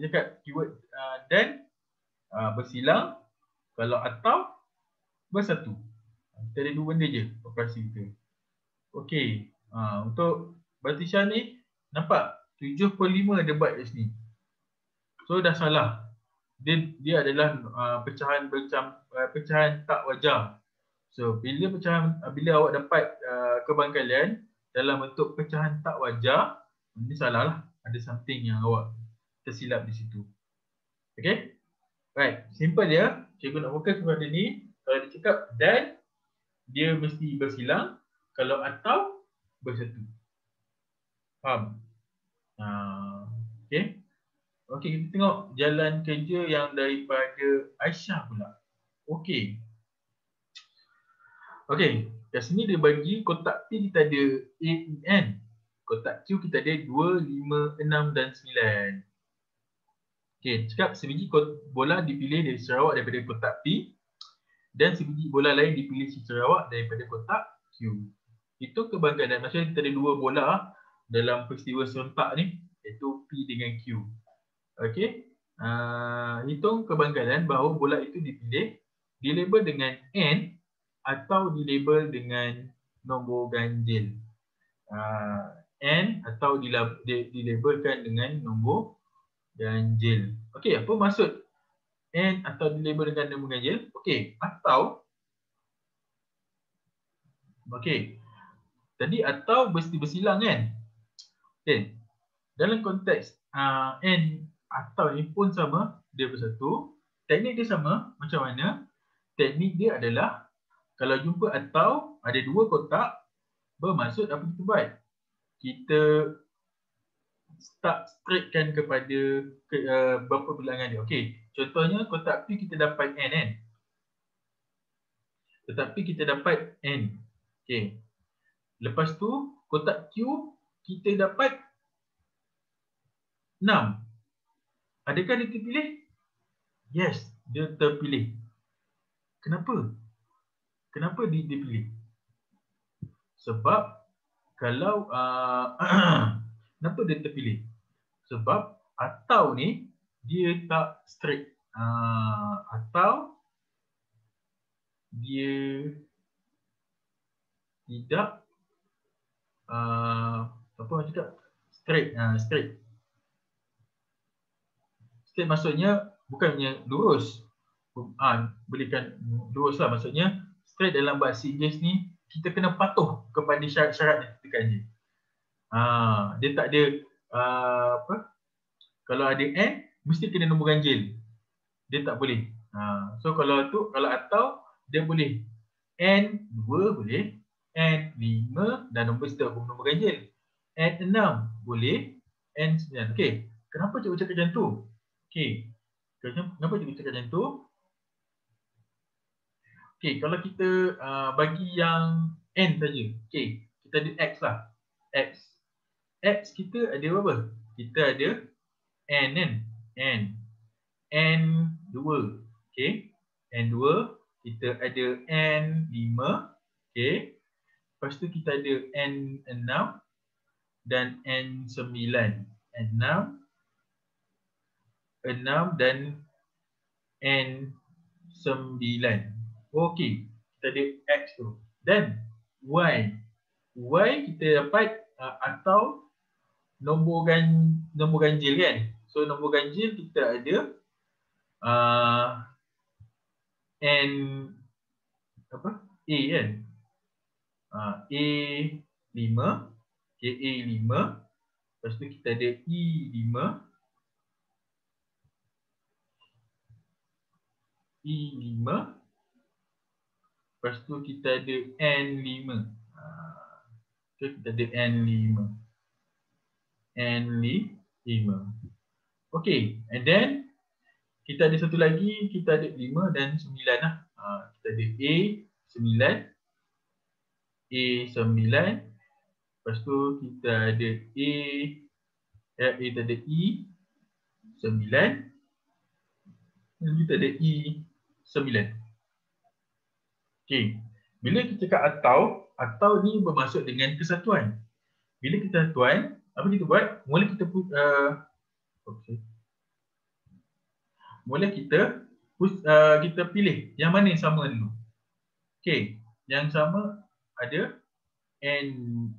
cakap keyword dan, bersilang. Kalau atau, bersatu. Kita ada dua benda je operasi kita. Okay, untuk Batisha ni, nampak 7/5 dia buat kat sini. So dah salah. Dia adalah pecahan tak wajar. So bila awak dapat kebangkalian dalam bentuk pecahan tak wajar, ini salah lah. Ada something yang awak tersilap di situ. Okay? Right, simple dia. Cikgu nak fokus kepada ni. Kalau dia cakap dan, dia mesti bersilang. Kalau atau, bersatu. Faham? Okay. Okay, kita tengok jalan kerja yang daripada Aisyah pula. Okay. Okay, kat sini dia bagi kotak P kita ada A, E, N. Kotak Q kita ada 2, 5, 6 dan 9. Okay, cakap sebiji bola dipilih dari Sarawak daripada kotak P dan sebiji bola lain dipilih Sarawak daripada kotak Q. Itu kebangkalian. Maksudnya kita ada dua bola dalam peristiwa serentak ni, iaitu P dengan Q. Okay, hitung kebangkalian bahawa bola itu dipilih, dilabel dengan N atau dilabel dengan nombor ganjil. N atau dilabelkan dengan nombor ganjil. Okey, apa maksud N atau dilabel dengan nombor ganjil? Okey, atau, okey, tadi atau mesti bersilang kan? Okey, dalam konteks N atau ni pun sama, dia bersatu. Teknik dia sama, macam mana? Teknik dia adalah kalau jumpa atau ada dua kotak, bermaksud apa kita buat? Kita start straightkan kepada berapa bilangan dia. Okey, contohnya kotak P kita dapat N kan? Tetapi kita dapat N. Okey. Lepas tu kotak Q kita dapat 6. Adakah dia terpilih? Yes, dia terpilih. Kenapa? Kenapa dia dipilih? Sebab kalau kenapa dia terpilih? Sebab atau ni dia tak straight. Atau dia tidak apa macam cakap? Straight. Straight maksudnya bukannya lurus. Berikan lurus lah, maksudnya straight dalam bahasa Inggeris ni kita kena patuh kepada syarat-syarat yang ditentukan je. Dia tak ada apa? Kalau ada N mesti kena nombor ganjil. Dia tak boleh. So kalau atau dia boleh N2 boleh, N5 dan nombor seterusnya nombor ganjil. N6 boleh, N9. Okey, kenapa cikgu cakap macam tu? Okey. Kenapa cikgu cakap macam tu? Okey, kalau kita bagi yang N saja. Okey, kita ada X lah. X kita ada berapa? Kita ada N kan? N2. Okey. N2, kita ada N5. Okey. Lepas tu kita ada N6 dan N9. N6 dan N9. Okey, kita ada X tu. Dan Y. Y kita dapat atau nombor ganjil kan? So nombor ganjil kita ada N apa? A kan? A5, okay, A5. Lepas tu kita ada E5, E5. Lepas tu kita ada N5. Okay, kita ada N5. N5. Okay, and then kita ada satu lagi, kita ada 5 dan 9 lah. Kita ada A9, A9. Lepas tu kita ada kita ada E9. Dan kita ada E9. Okay. Bila kita cakap atau ni bermaksud dengan kesatuan. Bila kesatuan, apa kita buat? Mula kita pilih yang mana yang sama dulu. Okay. Yang sama ada N.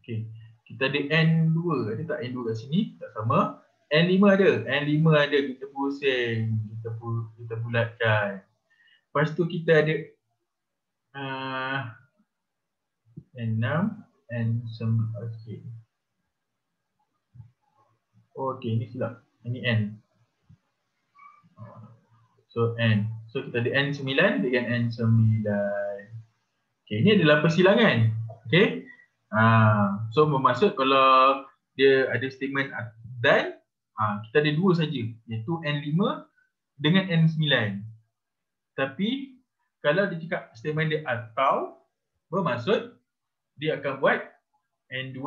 Okay. Kita ada N2. Ada tak N2 kat sini? Tak sama. N5 ada. N5 ada. Kita pusing. Kita bulatkan. Lepas tu kita ada N6, N9. Okay. Okay, ini silap. Ini N. So N. So kita ada N9 dengan N9. Okay, ini adalah persilangan. Okay. So bermaksud kalau dia ada statement dan kita ada dua saja, iaitu N5 dengan N9. Tapi kalau dia cakap statement dia atau, bermaksud dia akan buat N2.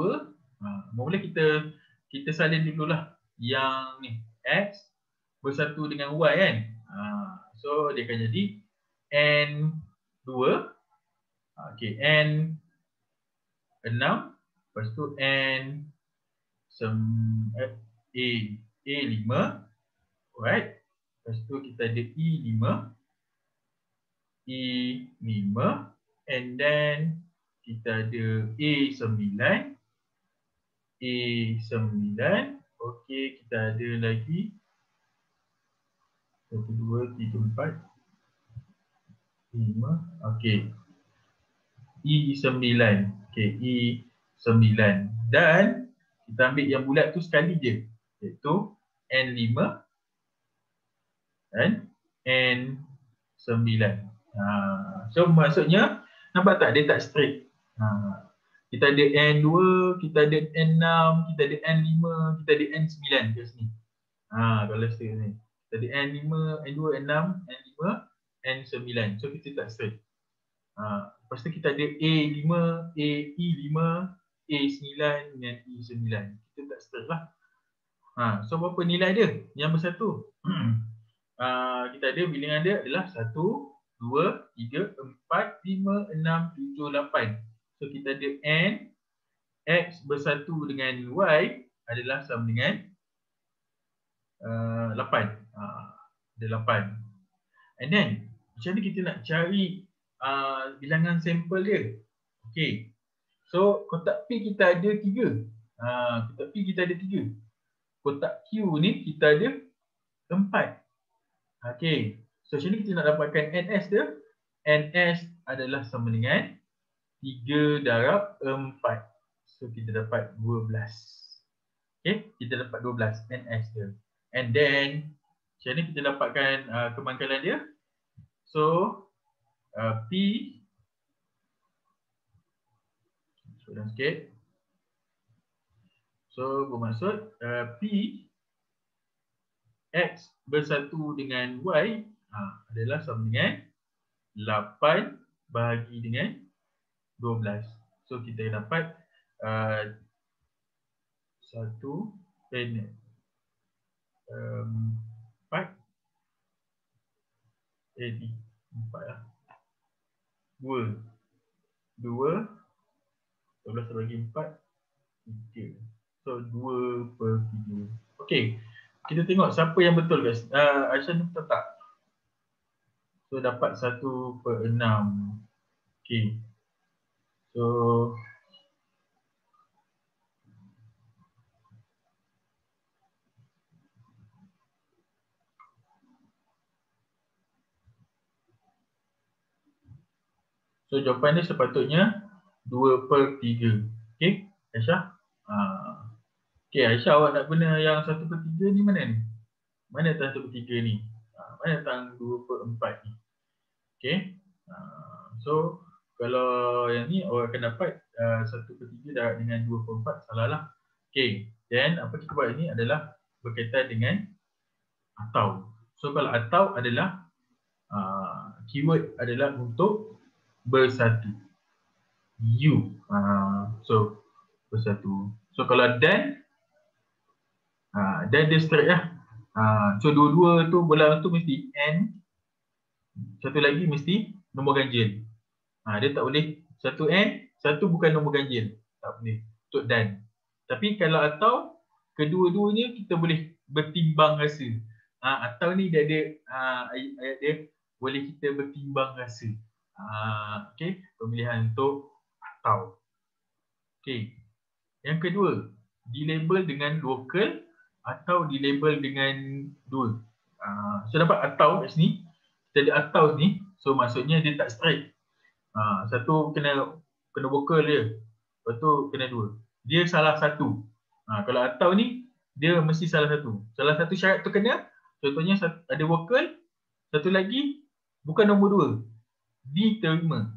Mula kita salin dululah yang ni X bersatu dengan Y kan. So dia akan jadi N2. Okay, N6. Lepas tu A5. Alright. Lepas tu kita ada E5. E5. And then kita ada A9. A9. Okey, kita ada lagi 1, 2, 3, 4, 5. Okey. E9. Okey, E9. Dan kita ambil yang bulat tu sekali je, iaitu N5 dan N9. So maksudnya nampak tak dia tak straight. Kita ada N2, kita ada N6, kita ada N5, kita ada N9 kat sini. Kalau straight ni. Kita ada N5, N2, N6, N5, N9. So kita tak straight. Lepas tu kita ada A5, E5, A9 dengan E9. Kita tak straight lah. So berapa nilai dia yang bersatu? Kita ada bilangan dia adalah 1, 2, 3, 4, 5, 6, 7, 8. So kita ada N, X bersatu dengan Y adalah sama dengan 8. Ada 8. And then, macam mana kita nak cari bilangan sampel dia? Okay. So kotak P kita ada 3. Kotak P kita ada 3. Kotak Q ni kita ada 4. Okay. So macam ni kita nak dapatkan NS dia. NS adalah sama dengan 3 darab 4. So kita dapat 12. Okay, kita dapat 12 NS dia. And then macam ni kita dapatkan kemangkalan dia. So P, sudah sikit. So bermaksud P X bersatu dengan Y adalah sama dengan 8 bahagi dengan 12. So kita dapat 1 dan 4. 4 lah. 2. 12 bagi 4. 3. So 2/3. Okey. Kita tengok siapa yang betul guys. Aisyah betul tak? So dapat 1/6. Okey. So So jawapan dia sepatutnya 2/3. Okey, Aisyah? Okey, Aisyah, awak nak guna yang 1/3 ni mana ni? Mana tang 1/3 ni? Mana tang 2/4 ni? Okey. So kalau yang ni awak akan dapat 1/3 darab dengan 2/4, salah lah. Okey. Then apa kita buat ini adalah berkaitan dengan atau. So kalau atau adalah keyword adalah untuk bersatu. You. So bersatu. So kalau dan dia straight lah. So dua-dua tu bola tu mesti and, satu lagi mesti nombor ganjil. Dia tak boleh satu and, satu bukan nombor ganjil. Tak boleh untuk dan. Tapi kalau atau kedua-duanya kita boleh bertimbang rasa. Atau ni dia ada ayat dia boleh kita bertimbang rasa. Okey, pemilihan untuk atau. Okey. Yang kedua, dilabel dengan local atau dilabel dengan dual. So dapat atau kat sini. Kita ada atau ni. So maksudnya dia tak straight. Satu kena vocal dia. Lepas tu kena dua. Dia salah satu. Kalau atau ni dia mesti salah satu. Salah satu syarat tu kena. Contohnya ada vocal, satu lagi bukan nombor dua. Diterima.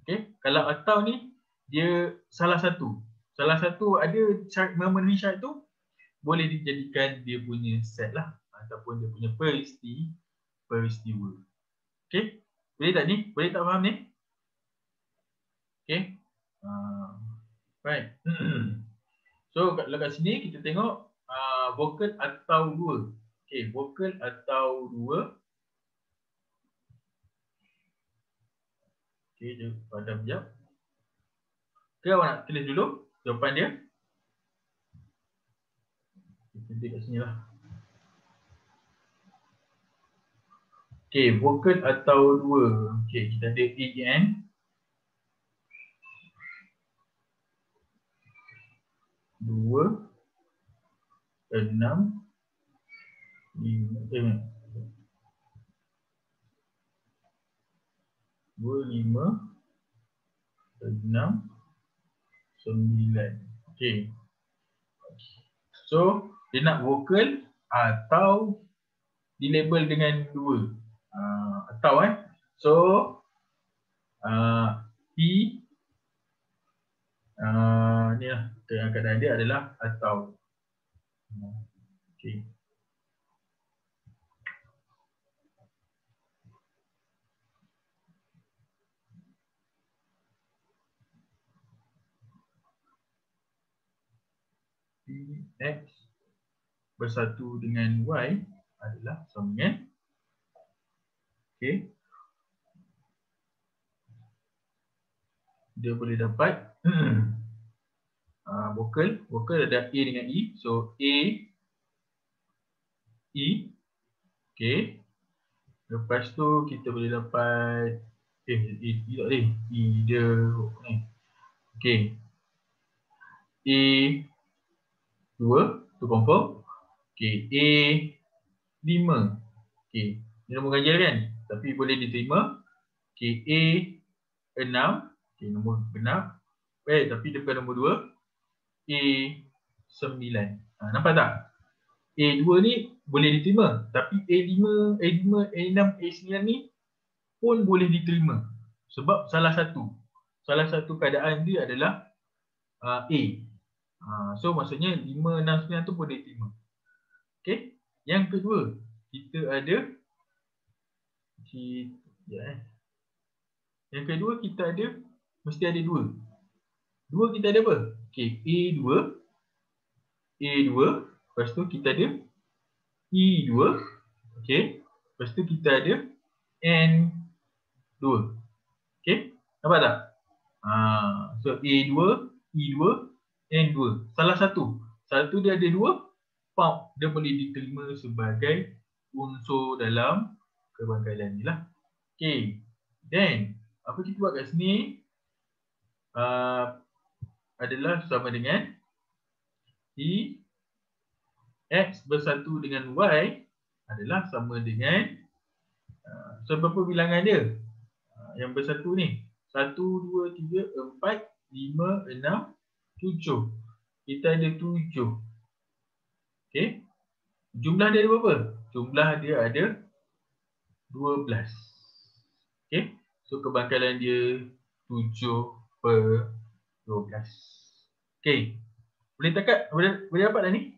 Okey, kalau atau ni dia salah satu. Salah satu ada syarat, memenuhi syarat tu, boleh dijadikan dia punya set lah ataupun dia punya peristiwa. Okey, boleh tak ni? Boleh tak faham ni? Okey. Right. So kalau kat sini kita tengok vocal atau dua. Okey, vocal atau dua. Okey, dia padam jap. Okay, awak nak tulis dulu jawapan dia. Kita tulis kat sini lah. Okey, vocal atau dua. Okey, kita ada AN. Dua, 6, 5, 6, 9. Okey. So, dia nak vocal atau dilabel dengan dua. Atau So, P ni lah. Keadaan dia adalah atau. Okey. X bersatu dengan Y adalah sama dengan. Okey. Dia boleh dapat vocal ada A dengan E. So A, E. Okey. Lepas tu kita boleh dapat tak boleh. E dia ni. Okey. A 2 tu confirm. Okey, A 5. Okey, ni nombor ganjil kan? Tapi boleh diterima. Okey, A 6. Okey, nombor genap. Tapi dia bukan nombor 2. A 9. Nampak tak? A 2 ni boleh diterima. Tapi A5, A5, A6, A9 ni pun boleh diterima. Sebab salah satu keadaan dia adalah A. So maksudnya 5, 6, 9 tu boleh diterima. Okey. Yang kedua, kita ada Yang kedua kita ada mesti ada dua. Dua kita ada apa? Okey, A2. Lepas tu kita ada E2. Okey. Lepas tu kita ada N2. Okey. Nampak tak? So A2, E2, N2. Salah satu dia ada dua, dia boleh diterima sebagai unsur dalam kebangkalan ni lah. Okey. Then apa kita buat kat sini adalah sama dengan E X bersatu dengan Y adalah sama dengan so berapa bilangan dia yang bersatu ni? 1, 2, 3, 4, 5, 6, 7. Kita ada 7. Okey. Jumlah dia ada berapa? Jumlah dia ada 12. Okey. So kebangkalan dia 7/12. Okey. Boleh takat? Boleh dapat dah ni?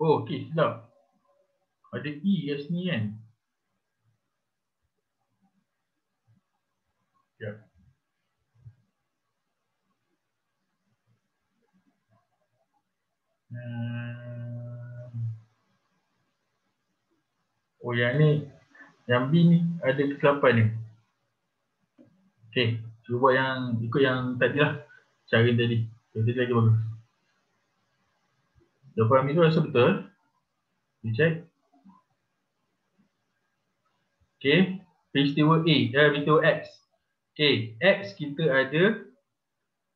Oh, okey, sedap. Ada E kat sini kan? Ya. Oh, yang ni, yang B ni ada kesilapan ni. Okey, cuba buat yang ikut yang tadi lah. Cara tadi. Yang tadi lagi bagus. Jawapan Amir tu rasa betul. Kita check. Okey, peristiwa A, peristiwa X. Okey, X kita ada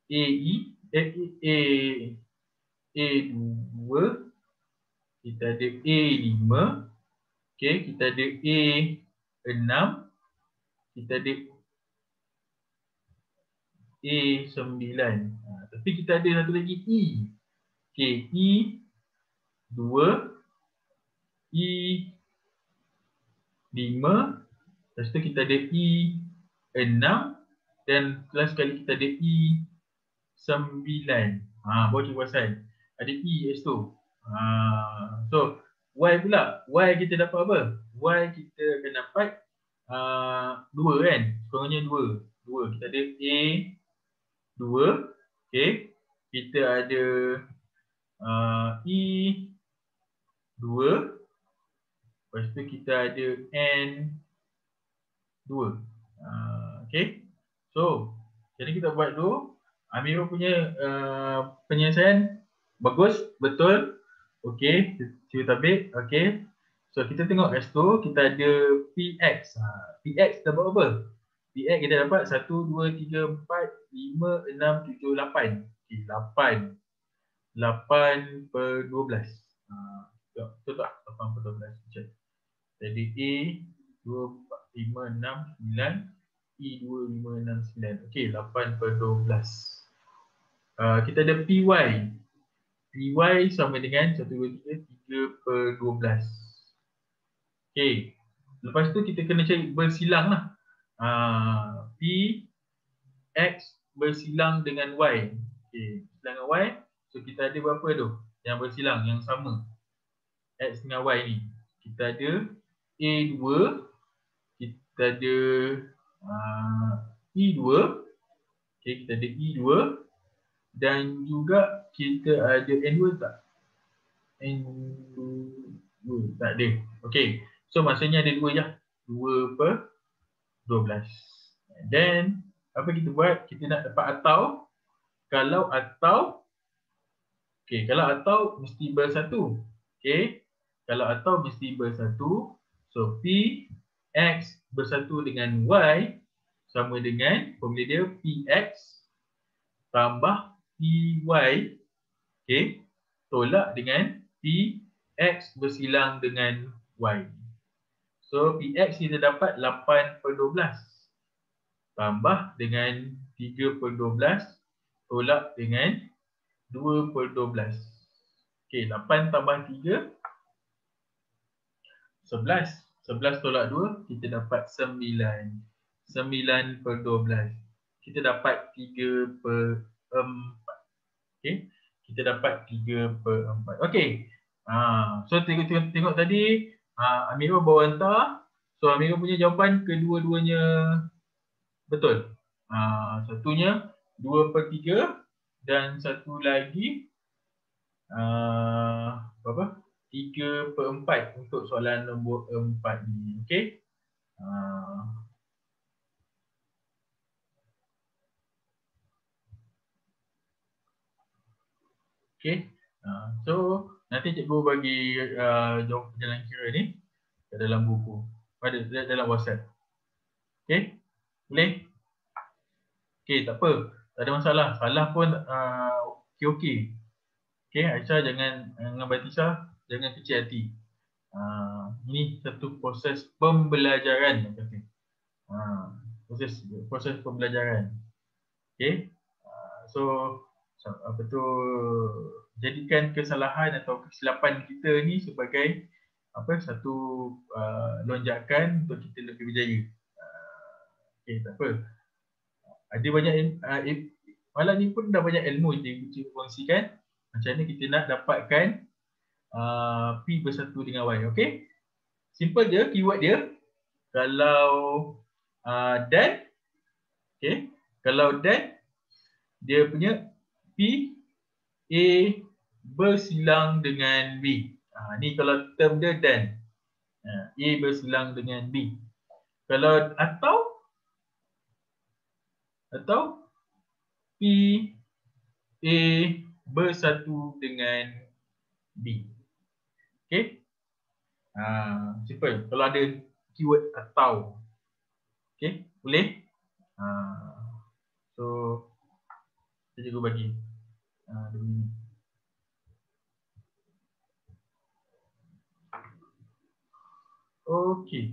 A2, kita ada A5, okey, kita ada A6, kita ada A9. Tapi kita ada satu lagi E. Okey, E2, E5, lepas tu kita ada E6 dan last sekali kita ada E9. Baru cikgu pasal. Ada E kat situ. So, Y pula. Y kita dapat apa? Y kita akan dapat 2 kan? Sekurangnya 2. Kita ada A2. Okay. Kita ada E2. Lepas tu kita ada N2. Okay. So, jadi kita buat tu. Amirul punya penyelesaian bagus, betul. Okey, cuba tabik. Okey. So kita tengok kat situ kita ada PX. PX dapat apa? PX kita dapat 1 2 3 4 5 6 7 8. Okey, 8. 8/12. Betul tak? 8/12. Check. Jadi A 2 4 5 6 9 E2 5 6 9. Okey, 8/12. Kita ada PY. PY sama dengan 1, 2, 3, 3/12. Okey. Lepas tu kita kena cari bersilang lah. PX bersilang dengan Y. Okey. Bersilang dengan Y. So kita ada berapa tu? Yang bersilang, yang sama. X dengan Y ni. Kita ada A2. Kita ada E2. Okey, kita ada E2. Dan juga kita ada N2 tak? N2 tak ada. Okey. So maksudnya ada 2 je. 2/12. Then apa kita buat? Kita nak dapat atau. Kalau atau, okey, kalau atau mesti bersatu. Okey. Kalau atau mesti bersatu. So P X bersatu dengan Y sama dengan formula dia PX tambah PY, okey, tolak dengan PX bersilang dengan Y. So PX kita dapat 8/12 tambah dengan 3/12 tolak dengan 2/12. Okey, 8 tambah 3 11. 11 tolak 2 kita dapat 9. 9/12. Kita dapat 3/4. Okey. Kita dapat 3/4. Okey. So tengok tadi Amirul baru hantar. So Amirul punya jawapan kedua-duanya betul. Satunya 2/3 dan satu lagi berapa? 3/4 untuk soalan nombor 4 ni. Okey. Okey. So nanti cikgu bagi jawab jalan kira ni kat dalam buku. Pada dalam WhatsApp. Okey. Boleh? Okey, tak apa. Tak ada masalah. Salah pun okey-okey. Okey, Aisyah jangan dengan Batisa jangan kecil hati. Ini satu proses pembelajaran. Proses pembelajaran. Okey. So apa tu, jadikan kesalahan atau kesilapan kita ni sebagai satu lonjakan untuk kita lebih berjaya. Okey, tak apa. Ada banyak malam ni pun dah banyak ilmu yang kita kongsikan. Macam mana kita nak dapatkan P bersatu dengan Y. Okey? Simple je keyword dia. Kalau dan, okey, kalau dan dia punya P A bersilang dengan B. Ni kalau term dia dan. A bersilang dengan B. Kalau atau P A bersatu dengan B. Okey? Simple. Kalau ada keyword atau. Okey? Boleh? So saya juga bagi begini. Okey.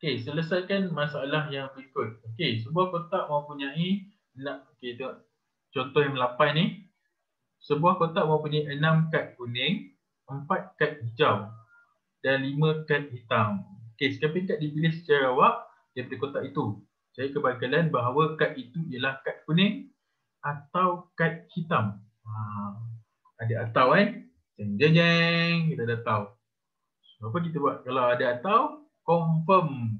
Okey, selesaikan masalah yang berikut. Okey, sebuah kotak mempunyai tengok contoh yang 8 ni. Sebuah kotak mempunyai 6 kad kuning, 4 kad hijau dan 5 kad hitam. Okey, setiap kad dipilih secara awak daripada kotak itu. Cari kebakalan bahawa kad itu ialah kad kuning atau kad hitam. Ada atau jeng jeng jeng, kita dah tahu. So, apa kita buat kalau ada atau? Confirm.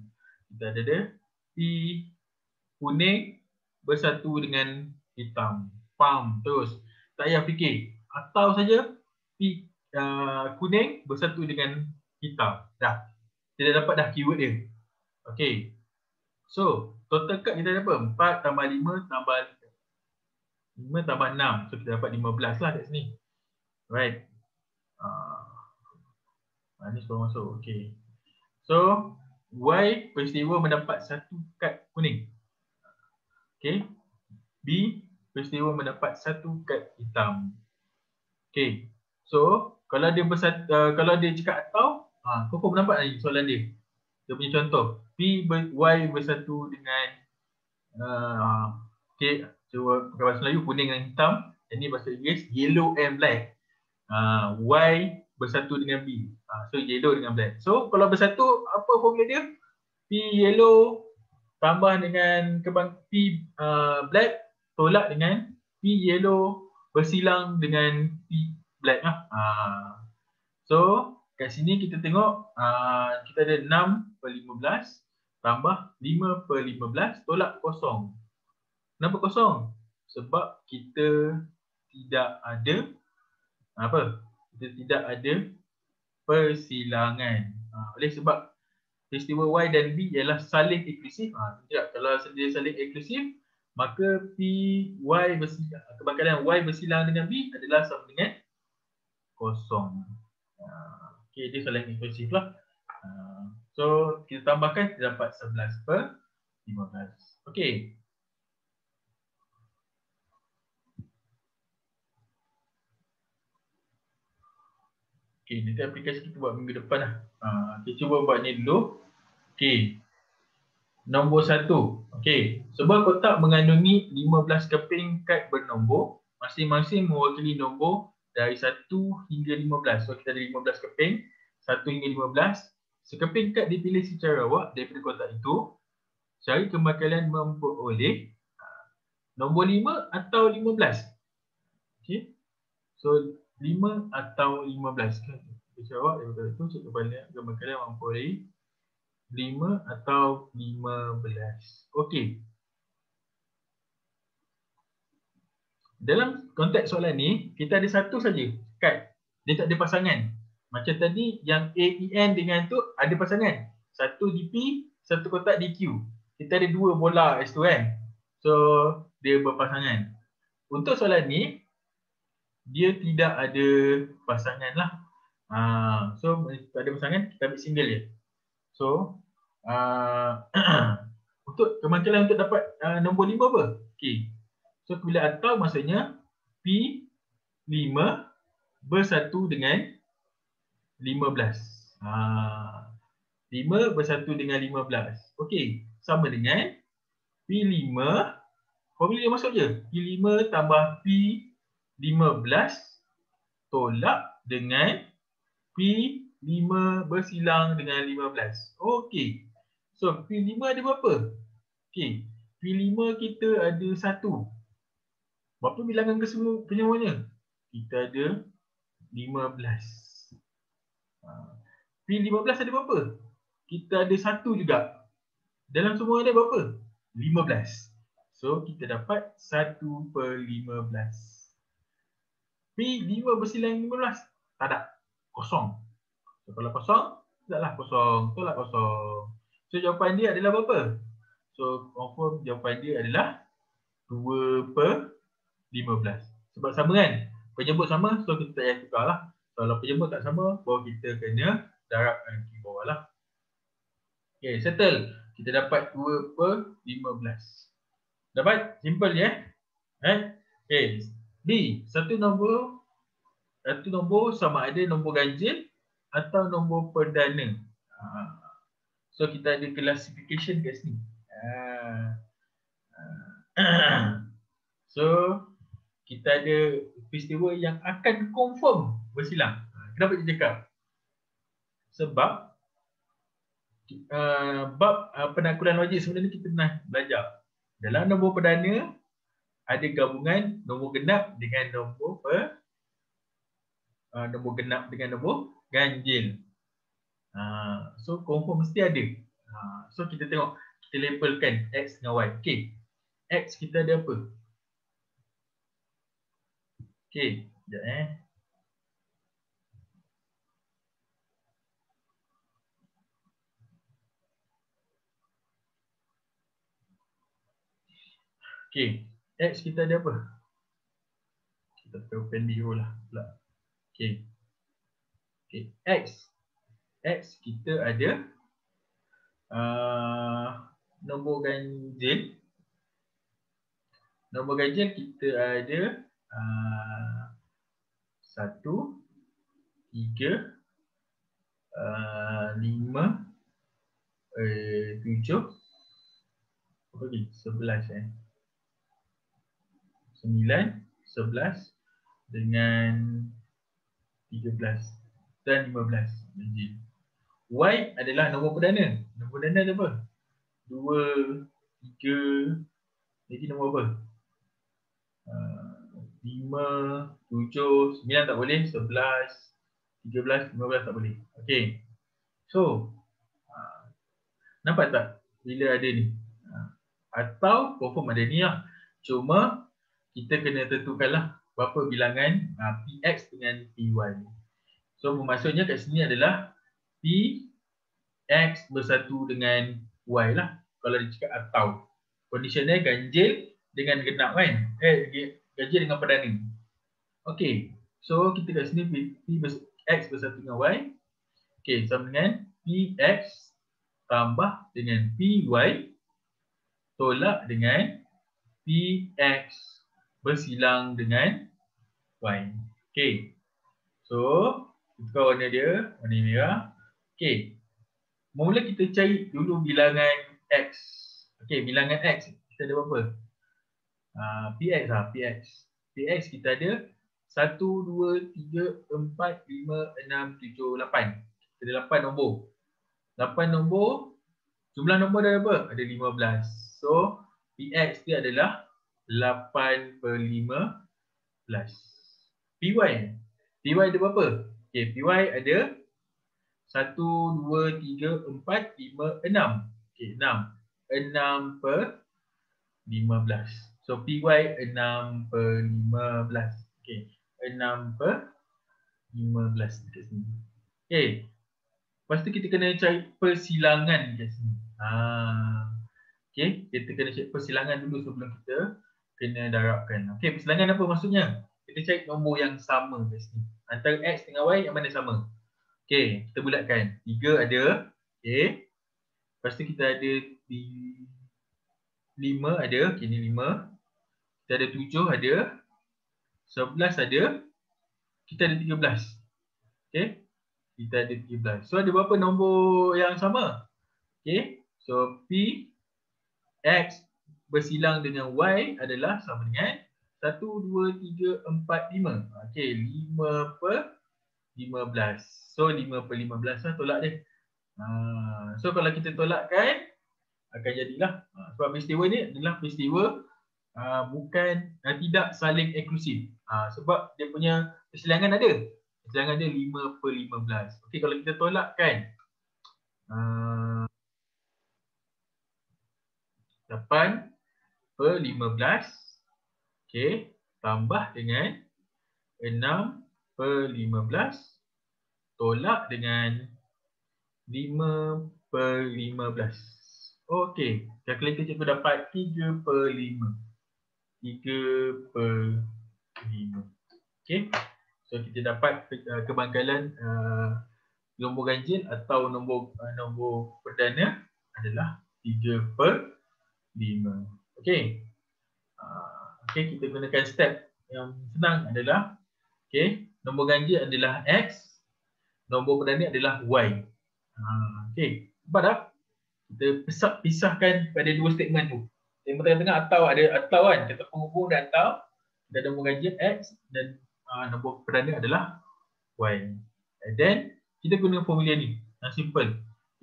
Kita ada P kuning bersatu dengan hitam. Faham? Terus. Tak payah fikir. Atau saja P kuning bersatu dengan hitam. Dah. Kita dapat dah keyword dia. Okey. So, total kad kita dapat 4 tambah 5 tambah 5 tambah 6. So, kita dapat 15 lah kat sini. Right. Ni semua masuk. Okey. So, Y peristiwa mendapat 1 kad kuning. Okey. B peristiwa mendapat 1 kad hitam. Okey. So, kalau dia kalau dia cakap atau, kau pun nampak ni soalan dia. Dia punya contoh. Y bersatu dengan okey, cuba pakai bahasa Melayu kuning dan hitam. Ini bahasa Inggeris yellow and black. Y bersatu dengan B. So yellow dengan black. So kalau bersatu, apa formula dia? P yellow tambah dengan P black tolak dengan P yellow bersilang dengan P black. So kat sini kita tengok kita ada 6/15 tambah 5/15 tolak kosong. Kenapa kosong? Sebab kita tidak ada kita tidak ada persilangan. Oleh sebab peristiwa Y dan B ialah saling inklusif. Tidak, kalau dia saling inklusif, maka kebakalan Y bersilang dengan B adalah sama dengan kosong. Okey, dia saling inklusif lah. So kita tambahkan, kita dapat 11/15. Okey. Okey, nanti aplikasi kita buat minggu depan lah. Kita cuba buat ni dulu. Okey. Nombor 1. Okey. Sebuah kotak mengandungi 15 keping kad bernombor. Masing-masing mewakili nombor dari 1 hingga 15. So kita ada 15 keping. 1 hingga 15. Sekeping kad dipilih secara awak daripada kotak itu. Cari kembalian memperoleh nombor 5 atau 15. Okey. So 5 atau 15 kan. Secara awak daripada itu cari kembalian memperoleh 5 atau 15. Okey. Dalam konteks soalan ni, kita ada satu saja kad. Dia tak ada pasangan. Macam tadi yang A, E, N dengan tu ada pasangan. Satu di P, satu kotak di Q. Kita ada dua bola S tu kan. So, dia berpasangan. Untuk soalan ni, dia tidak ada pasangan lah. So, tak ada pasangan, kita ambil single je. So, untuk kemungkinan untuk dapat nombor 5 apa? Okay. So, bila atau maksudnya P5 bersatu dengan 15. 5 bersatu dengan 15. Okey, sama dengan P5. Formula dia masuk je. P5 tambah P15 tolak dengan P5 bersilang dengan 15. Okey. So, P5 ada berapa? Okey. P5 kita ada 1. Berapa bilangan kesemuanya? Kita ada 15. P15 ada berapa? Kita ada 1 juga. Dalam semua ada berapa? 15. So, kita dapat 1/15. P5 bersilang 15? Tak ada. Kosong. So, kalau kosong, taklah kosong. Tolak kosong. So, jawapan dia adalah berapa? So, confirm jawapan dia adalah 2/15. Sebab sama kan? Penyebut sama, so kita tak payah tukar lah. Kalau penyebut tak sama, baru kita kena darabkan di bawah lah. Okay, settle. Kita dapat 2/15. Dapat? Simple je Okay. B. Satu nombor sama ada nombor ganjil atau nombor perdana. So, kita ada classification kat sini. So, kita ada peristiwa yang akan confirm bersilang. Kenapa dia cakap? Sebab bab penakulan logik sebenarnya kita pernah belajar. Dalam nombor perdana ada gabungan nombor genap dengan nombor genap dengan nombor ganjil. So confirm mesti ada. So kita tengok, kita labelkan X dengan Y. Okey. X kita ada apa? Okey, sekejap Okey, X kita ada apa? Kita open bio lah pula. Okey. Okey, X kita ada nombor ganjil. Nombor ganjil kita ada 1, 3, 5, 7, apa lagi? 11 9, 11 dengan 13 dan 15 ganjil. Y adalah nombor perdana. Nombor perdana ada apa? 2, 3, lagi nombor apa? 5, 7, 9 tak boleh, 11, 13, 15 tak boleh. Okey. So, nampak tak bila ada ni? Atau confirm ada ni lah. Cuma kita kena tentukanlah berapa bilangan PX dengan PY. So, maksudnya kat sini adalah PX bersatu dengan Y lah. Kalau dia cakap atau. Conditionnya ganjil dengan genap kan? Ganjil dengan perdana. Okey. So, kita kat sini X bersatu dengan Y. Okey, sama dengan PX tambah dengan PY tolak dengan PX bersilang dengan Y. Okey. So, kita warna dia, warna merah. Okey. Mula kita cari dulu bilangan X. Okey, bilangan X kita ada berapa? PX lah, PX. PX kita ada 1, 2, 3, 4, 5, 6, 7, 8. Kita ada 8 nombor. 8 nombor, jumlah nombor dah apa? Ada 15. So, PX dia adalah 8 per 15. PY. PY ada berapa? Okay, PY ada 1, 2, 3, 4, 5, 6. Okay, 6. 6 per 15. So, PY 6 per 15. Okay, 6 per 15 dekat sini. Okay. Lepas tu kita kena cari persilangan kat sini. Okay, kita kena cari persilangan dulu sebelum kita kena darabkan. Okay, persilangan apa maksudnya? Kita cari nombor yang sama kat sini. Antara X dengan Y yang mana sama? Okay, kita bulatkan. 3 ada. Okay. Lepas tu kita ada 5 ada. Okay, ni 5. Kita ada 7 ada. 11 ada. Kita ada 13. Okay. Kita ada 13. So, ada berapa nombor yang sama? Okay. So, P X bersilang dengan Y adalah sama dengan 1, 2, 3, 4, 5. Okay. 5 per 15. So, 5 per 15 lah tolak dia. So, kalau kita tolakkan, akan jadilah. Sebab peristiwa ni adalah peristiwa tidak saling eksklusif. Sebab dia punya persilangan ada. Persilangan dia 5 per 15. Okey, kalau kita tolakkan 8 per 15. Okey, tambah dengan 6 per 15. Tolak dengan 5 per 15. Okey, kalkulator cikgu dapat 3 per 5. 3 per 5. Okey. So kita dapat kebangkalan nombor ganjil atau nombor perdana adalah 3 per 5. Okey. Okey, kita gunakan step yang senang adalah nombor ganjil adalah X, nombor perdana adalah Y. Okey. Nampak tak? Kita pisahkan pada dua statement tu. Yang tengah-tengah atau ada atau kan, kata penghubung dan atau, dan nombor ganjil X dan nombor perdana adalah Y. And then kita guna formula ni yang simple,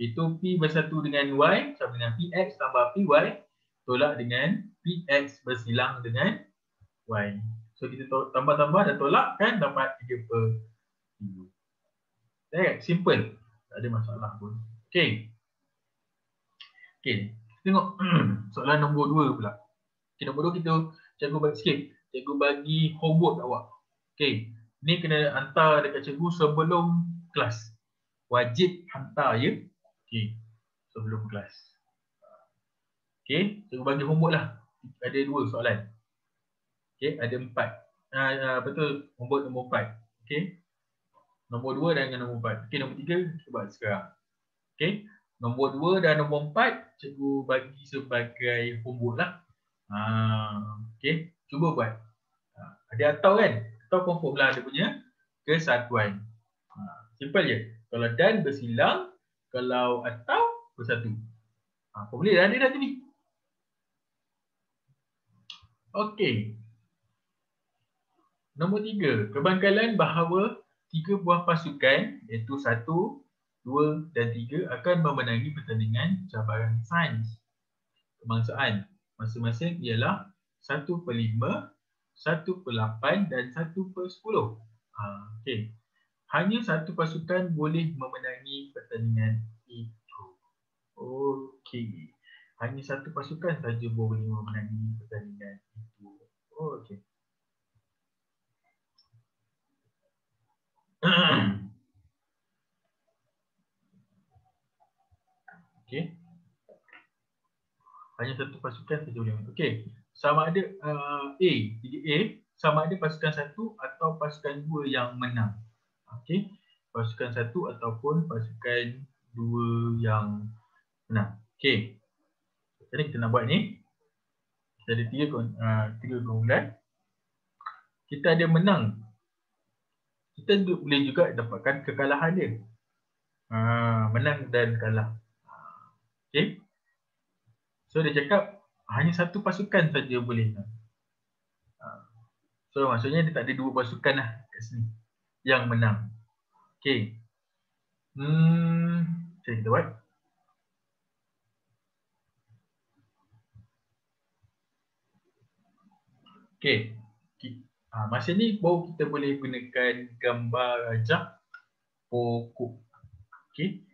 iaitu P bersatu dengan Y sama dengan PX tambah PY tolak dengan PX bersilang dengan Y. So kita tambah-tambah dan tolak kan dapat 3 per 5. Simple, tak ada masalah pun. Okay. Okay, tengok soalan nombor 2 pula. Okay, nombor 2 kita cikgu bagi sikit. Cikgu bagi homework awak. Okay, ni kena hantar dekat cikgu sebelum kelas. Wajib hantar ya. Okay, sebelum kelas. Okay, cikgu bagi homework lah. Ada 2 soalan. Okay, ada 4. Betul, homework nombor 4. Okay, nombor 2 dan nombor 4. Okay, nombor 3 kita buat sekarang. Okay, nombor 2 dan nombor 4 cikgu bagi sebagai homework lah. Okay, cuba buat. Ada atau kan? Atau confirm lah dia punya kesatuan. Simple je. Kalau dan bersilang, kalau atau bersatu. Boleh dah ada dah ni. Okey. Nombor 3, kebangkalan bahawa 3 buah pasukan iaitu 1, 2 dan 3 akan memenangi pertandingan cabaran sains kebangsaan. Masing-masing ialah 1 per 5, 1 per 8 dan 1 per 10. Okey. Hanya satu pasukan boleh memenangi pertandingan itu. Okey. Hanya satu pasukan saja boleh memenangi pertandingan itu. Okey. Okey. Hanya satu pasukan saja boleh. Okey. Sama ada A, 3A, sama ada pasukan 1 atau pasukan 2 yang menang. Okey. Pasukan 1 ataupun pasukan 2 yang menang. Okey. Jadi kita nak buat ni. Kita ada 3 keunggulan. Kita ada menang. Kita boleh juga dapatkan kekalahan dia. Menang dan kalah. Okey. So dia cakap hanya satu pasukan saja boleh. So maksudnya dia tak ada 2 pasukan lah kat sini yang menang. Okey. Kita buat. Okey. Masa ni baru kita boleh gunakan gambar rajah pokok. Okey.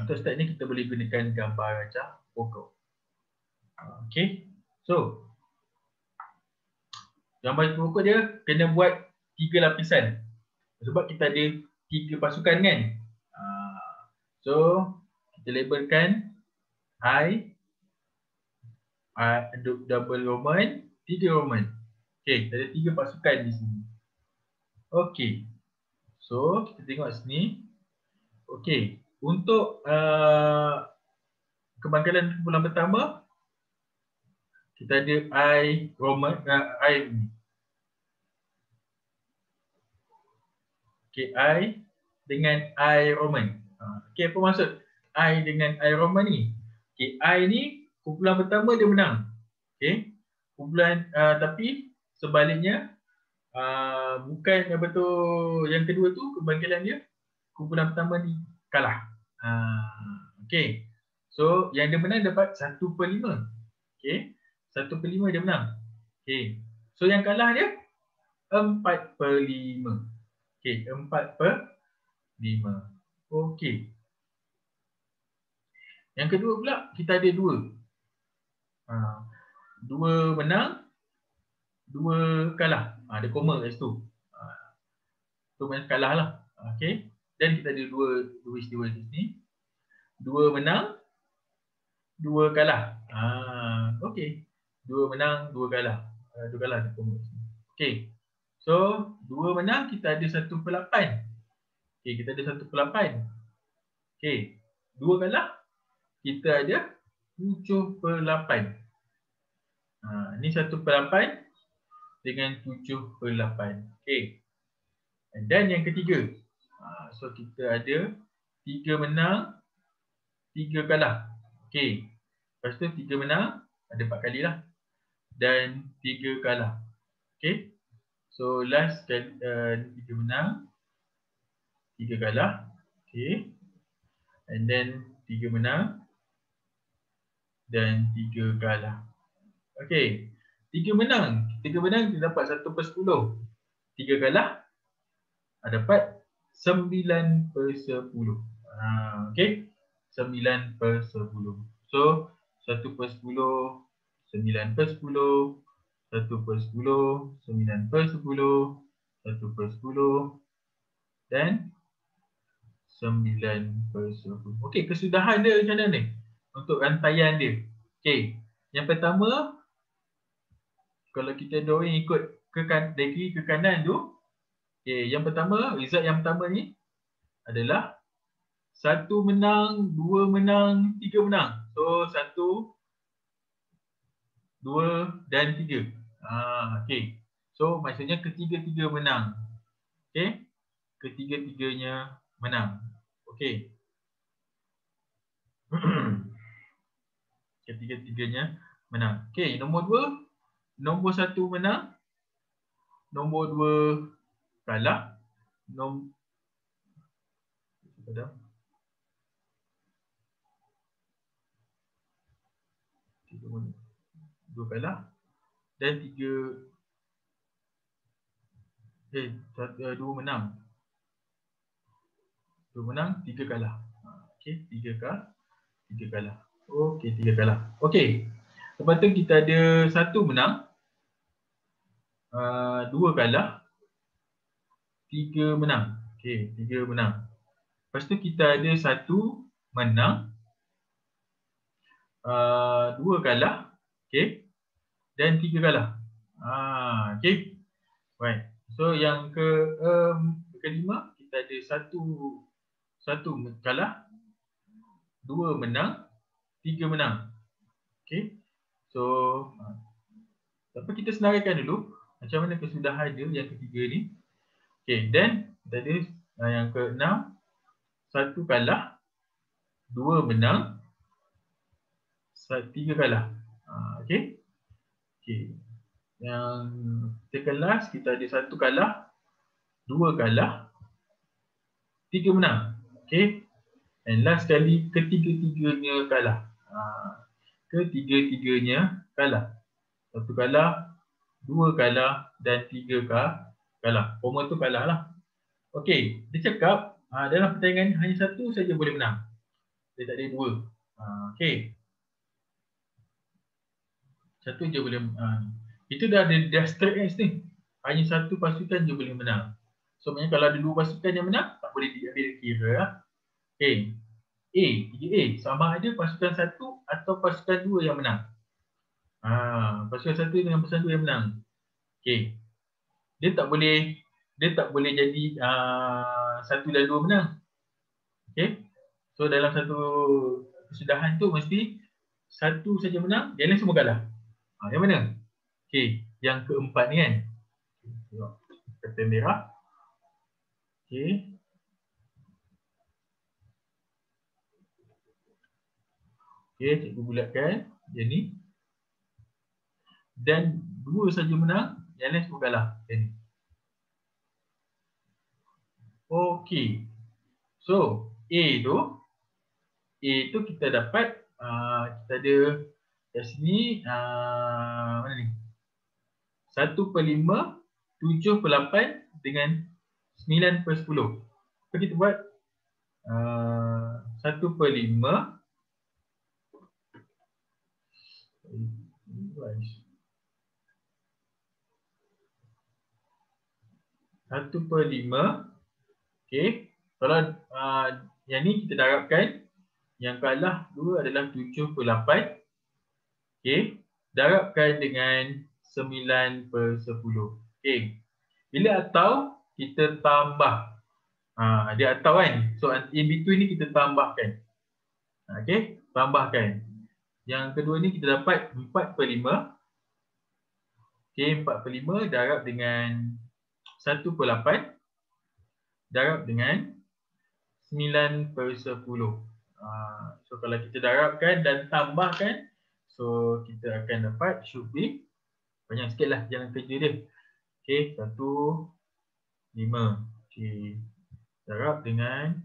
Untuk start ni kita boleh gunakan gambar rajah pokok. Okey. So, gambar pokok dia kena buat 3 lapisan. Sebab kita ada 3 pasukan kan. So, kita labelkan I, double Roman, 3 Roman. Okey, ada 3 pasukan di sini. Okey. So, kita tengok sini. Okey, untuk kebangkalan kumpulan pertama, kita ada I Roman, I. Okey, I dengan I Roman. Okey, apa maksud I dengan I Roman ni? Okey, I ni kumpulan pertama dia menang. Okey. Kumpulan tapi sebaliknya bukan apa tu yang kedua tu kebangkitan dia kumpulan pertama ni kalah. Okey. So yang dia menang dapat 1/5. Okey. 1/5 dia menang. Okey. So yang kalah dia 4/5. Okey, 4/5. Okey. Yang kedua pula kita ada 2. 2 menang, 2 kalah. Ada koma kat situ. Tu main kalah lah. Okey. Dan kita ada 2 istiwa di sini. 2 menang, 2 kalah. Okey. 2 menang, 2 kalah. 2 kalah ada koma. Okey. So, 2 menang kita ada 1/8. Okey, kita ada 1/8. Okey. 2 kalah kita ada 7/8. Ni 1/8 dengan 7/8. Okey. Dan yang ketiga. So kita ada 3 menang, 3 kalah. Okey. Lepas tu 3 menang, ada 4 kali lah. Dan 3 kalah. Okey. So last 3 menang, 3 kalah. Okey. And then 3 menang dan 3 kalah. Okey. 3 menang kita dapat 1/10. 3 kalah dapat 9/10. Okey. 9/10. So 1/10, 9/10, 1/10, 9/10, 1/10 dan 9/10. Okey, kesudahan dia macam mana ni? Untuk rantaian dia. Okey. Yang pertama, kalau kita drawing ikut dari kiri ke kanan tu, okey, yang pertama, result yang pertama ni adalah 1 menang, 2 menang, 3 menang. So 1, 2 dan 3. Okey. So maksudnya ketiga-tiga menang. Okey. Ketiga-tiganya menang. Okey. Ketiga-tiganya menang. Okey, nombor 2. Nombor 1 menang. Nombor 2 kalah. Nombor 2 kalah. Dan 2 menang. 2 menang, 3 kalah. Okey, 3 kalah. Okey, 3 kalah. Okey. Lepas tu kita ada 1 menang. 2 kalah, 3 menang. Okey, 3 menang. Lepas tu kita ada 1 menang, 2 kalah, okey, dan 3 kalah. Okey. Right. So yang kelima kita ada 1 kalah, 2 menang, 3 menang. Okey. So tapi kita senaraikan dulu macam mana kesudahan dia yang ketiga ni. Okey, then kita ada yang ke-6, 1 kalah, 2 menang, 3 kalah. Okey. Okey. Yang second last kita ada 1 kalah, 2 kalah, 3 menang. Okey. And last kali ketiga-tiganya kalah. Ketiga-tiganya kalah. 1 kalah, 2 kalah dan 3 kalah. Former tu kalah lah. Okey, dia cakap dalam pertandingan hanya satu saja boleh menang. Dia tak ada dua. Okey. Satu je boleh itu dah straight X ni. Hanya satu pasukan je boleh menang. So maknanya kalau ada dua pasukan yang menang, tak boleh diambil kira lah. Okey. A sama ada pasukan satu atau pasukan dua yang menang. Pasukan satu dengan pasukan dua yang menang. Okey. Dia tak boleh jadi satu dan dua menang. Okey. So dalam satu kesudahan tu mesti satu saja menang, yang lain semua kalah. Yang mana? Okey, yang keempat ni kan. Tengok. Kertas merah. Okey. Okey, cikgu bulatkan dia ni. Dan dua saja menang, yang lain semua kalah. Okey. So, A tu kita dapat kita ada kat sini mana ni? 1/5, 7/8 dengan 9/10. So kita buat 1/5 1/5. Okey. Kalau yang ni kita darabkan, yang kalah 2 adalah 7/8. Okey. Darabkan dengan 9/10. Okey. Bila atau kita tambah. Dia atau kan. So in between ni kita tambahkan. Okey, tambahkan. Yang kedua ni kita dapat 4/5. Okey, 4/5 darab dengan 1/8 darab dengan 9/10. So kalau kita darabkan dan tambahkan, so kita akan dapat should be banyak sikit lah jalan kerja dia. Okey, 1/5. Okey, darab dengan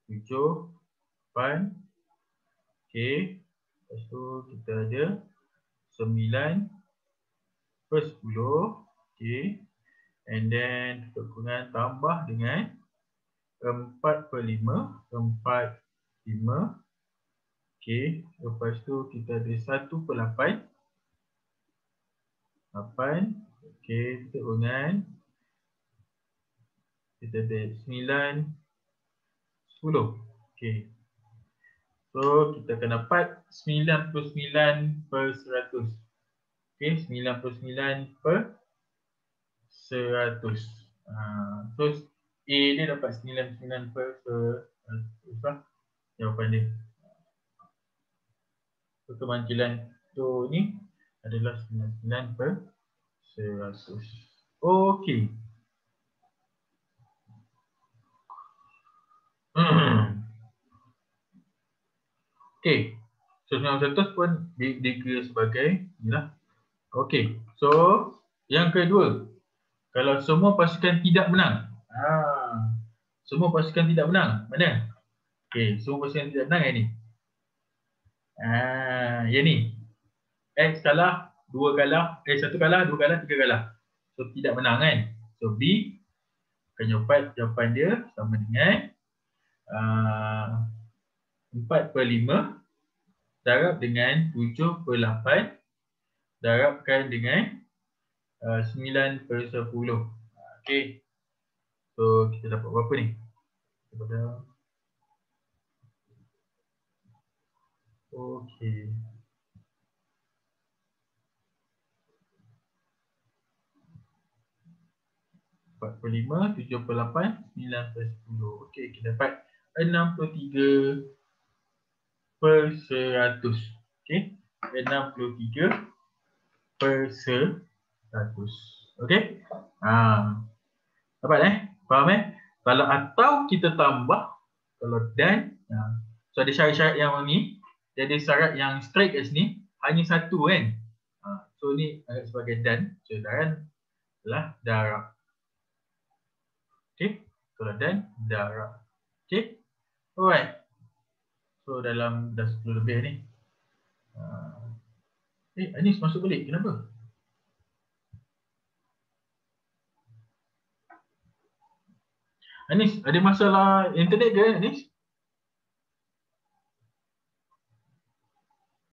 7/8. Okey, lepas tu kita ada 9/10. Okey, and then kurang tambah dengan 4/5. Okey, lepas tu kita ada 1/8. 8. Okey, kita kurang. Kita ada 9/10. Okey. So kita akan dapat 99/100. Okey, 99/100. So A dia dapat 99/100 lah jawapan dia. So kemangkilan tu ni adalah 99/100. Okey. Okey. So 99% pun dikira sebagai inilah. Okey. So yang kedua, kalau semua pasukan tidak menang. Semua pasukan tidak menang. Mana? Okey, semua pasukan tidak menang yang ni. Yang ni. X kalah, 2 kalah, 1 kalah, 2 kalah, 3 kalah. So tidak menang kan? So B akan jawapan dia sama dengan 4/5 darab dengan 7/8 darabkan dengan 9/10. Okey. So kita dapat berapa ni? Daripada okey. Empat per 5, 7/8, 9/10. Okey, kita dapat 63/100. Okey, 63/100. Okey. Dapat Faham Kalau atau kita tambah, kalau dan, so ada syarat-syarat yang ni, dia ada syarat yang straight kat sini, hanya satu kan. So ni agak sebagai dan, so dan adalah darab. Okey, kalau dan darab. Okey. Alright. So dalam dah 10 lebih ni. Anis masuk balik. Kenapa? Anis, ada masalah internet ke Anis?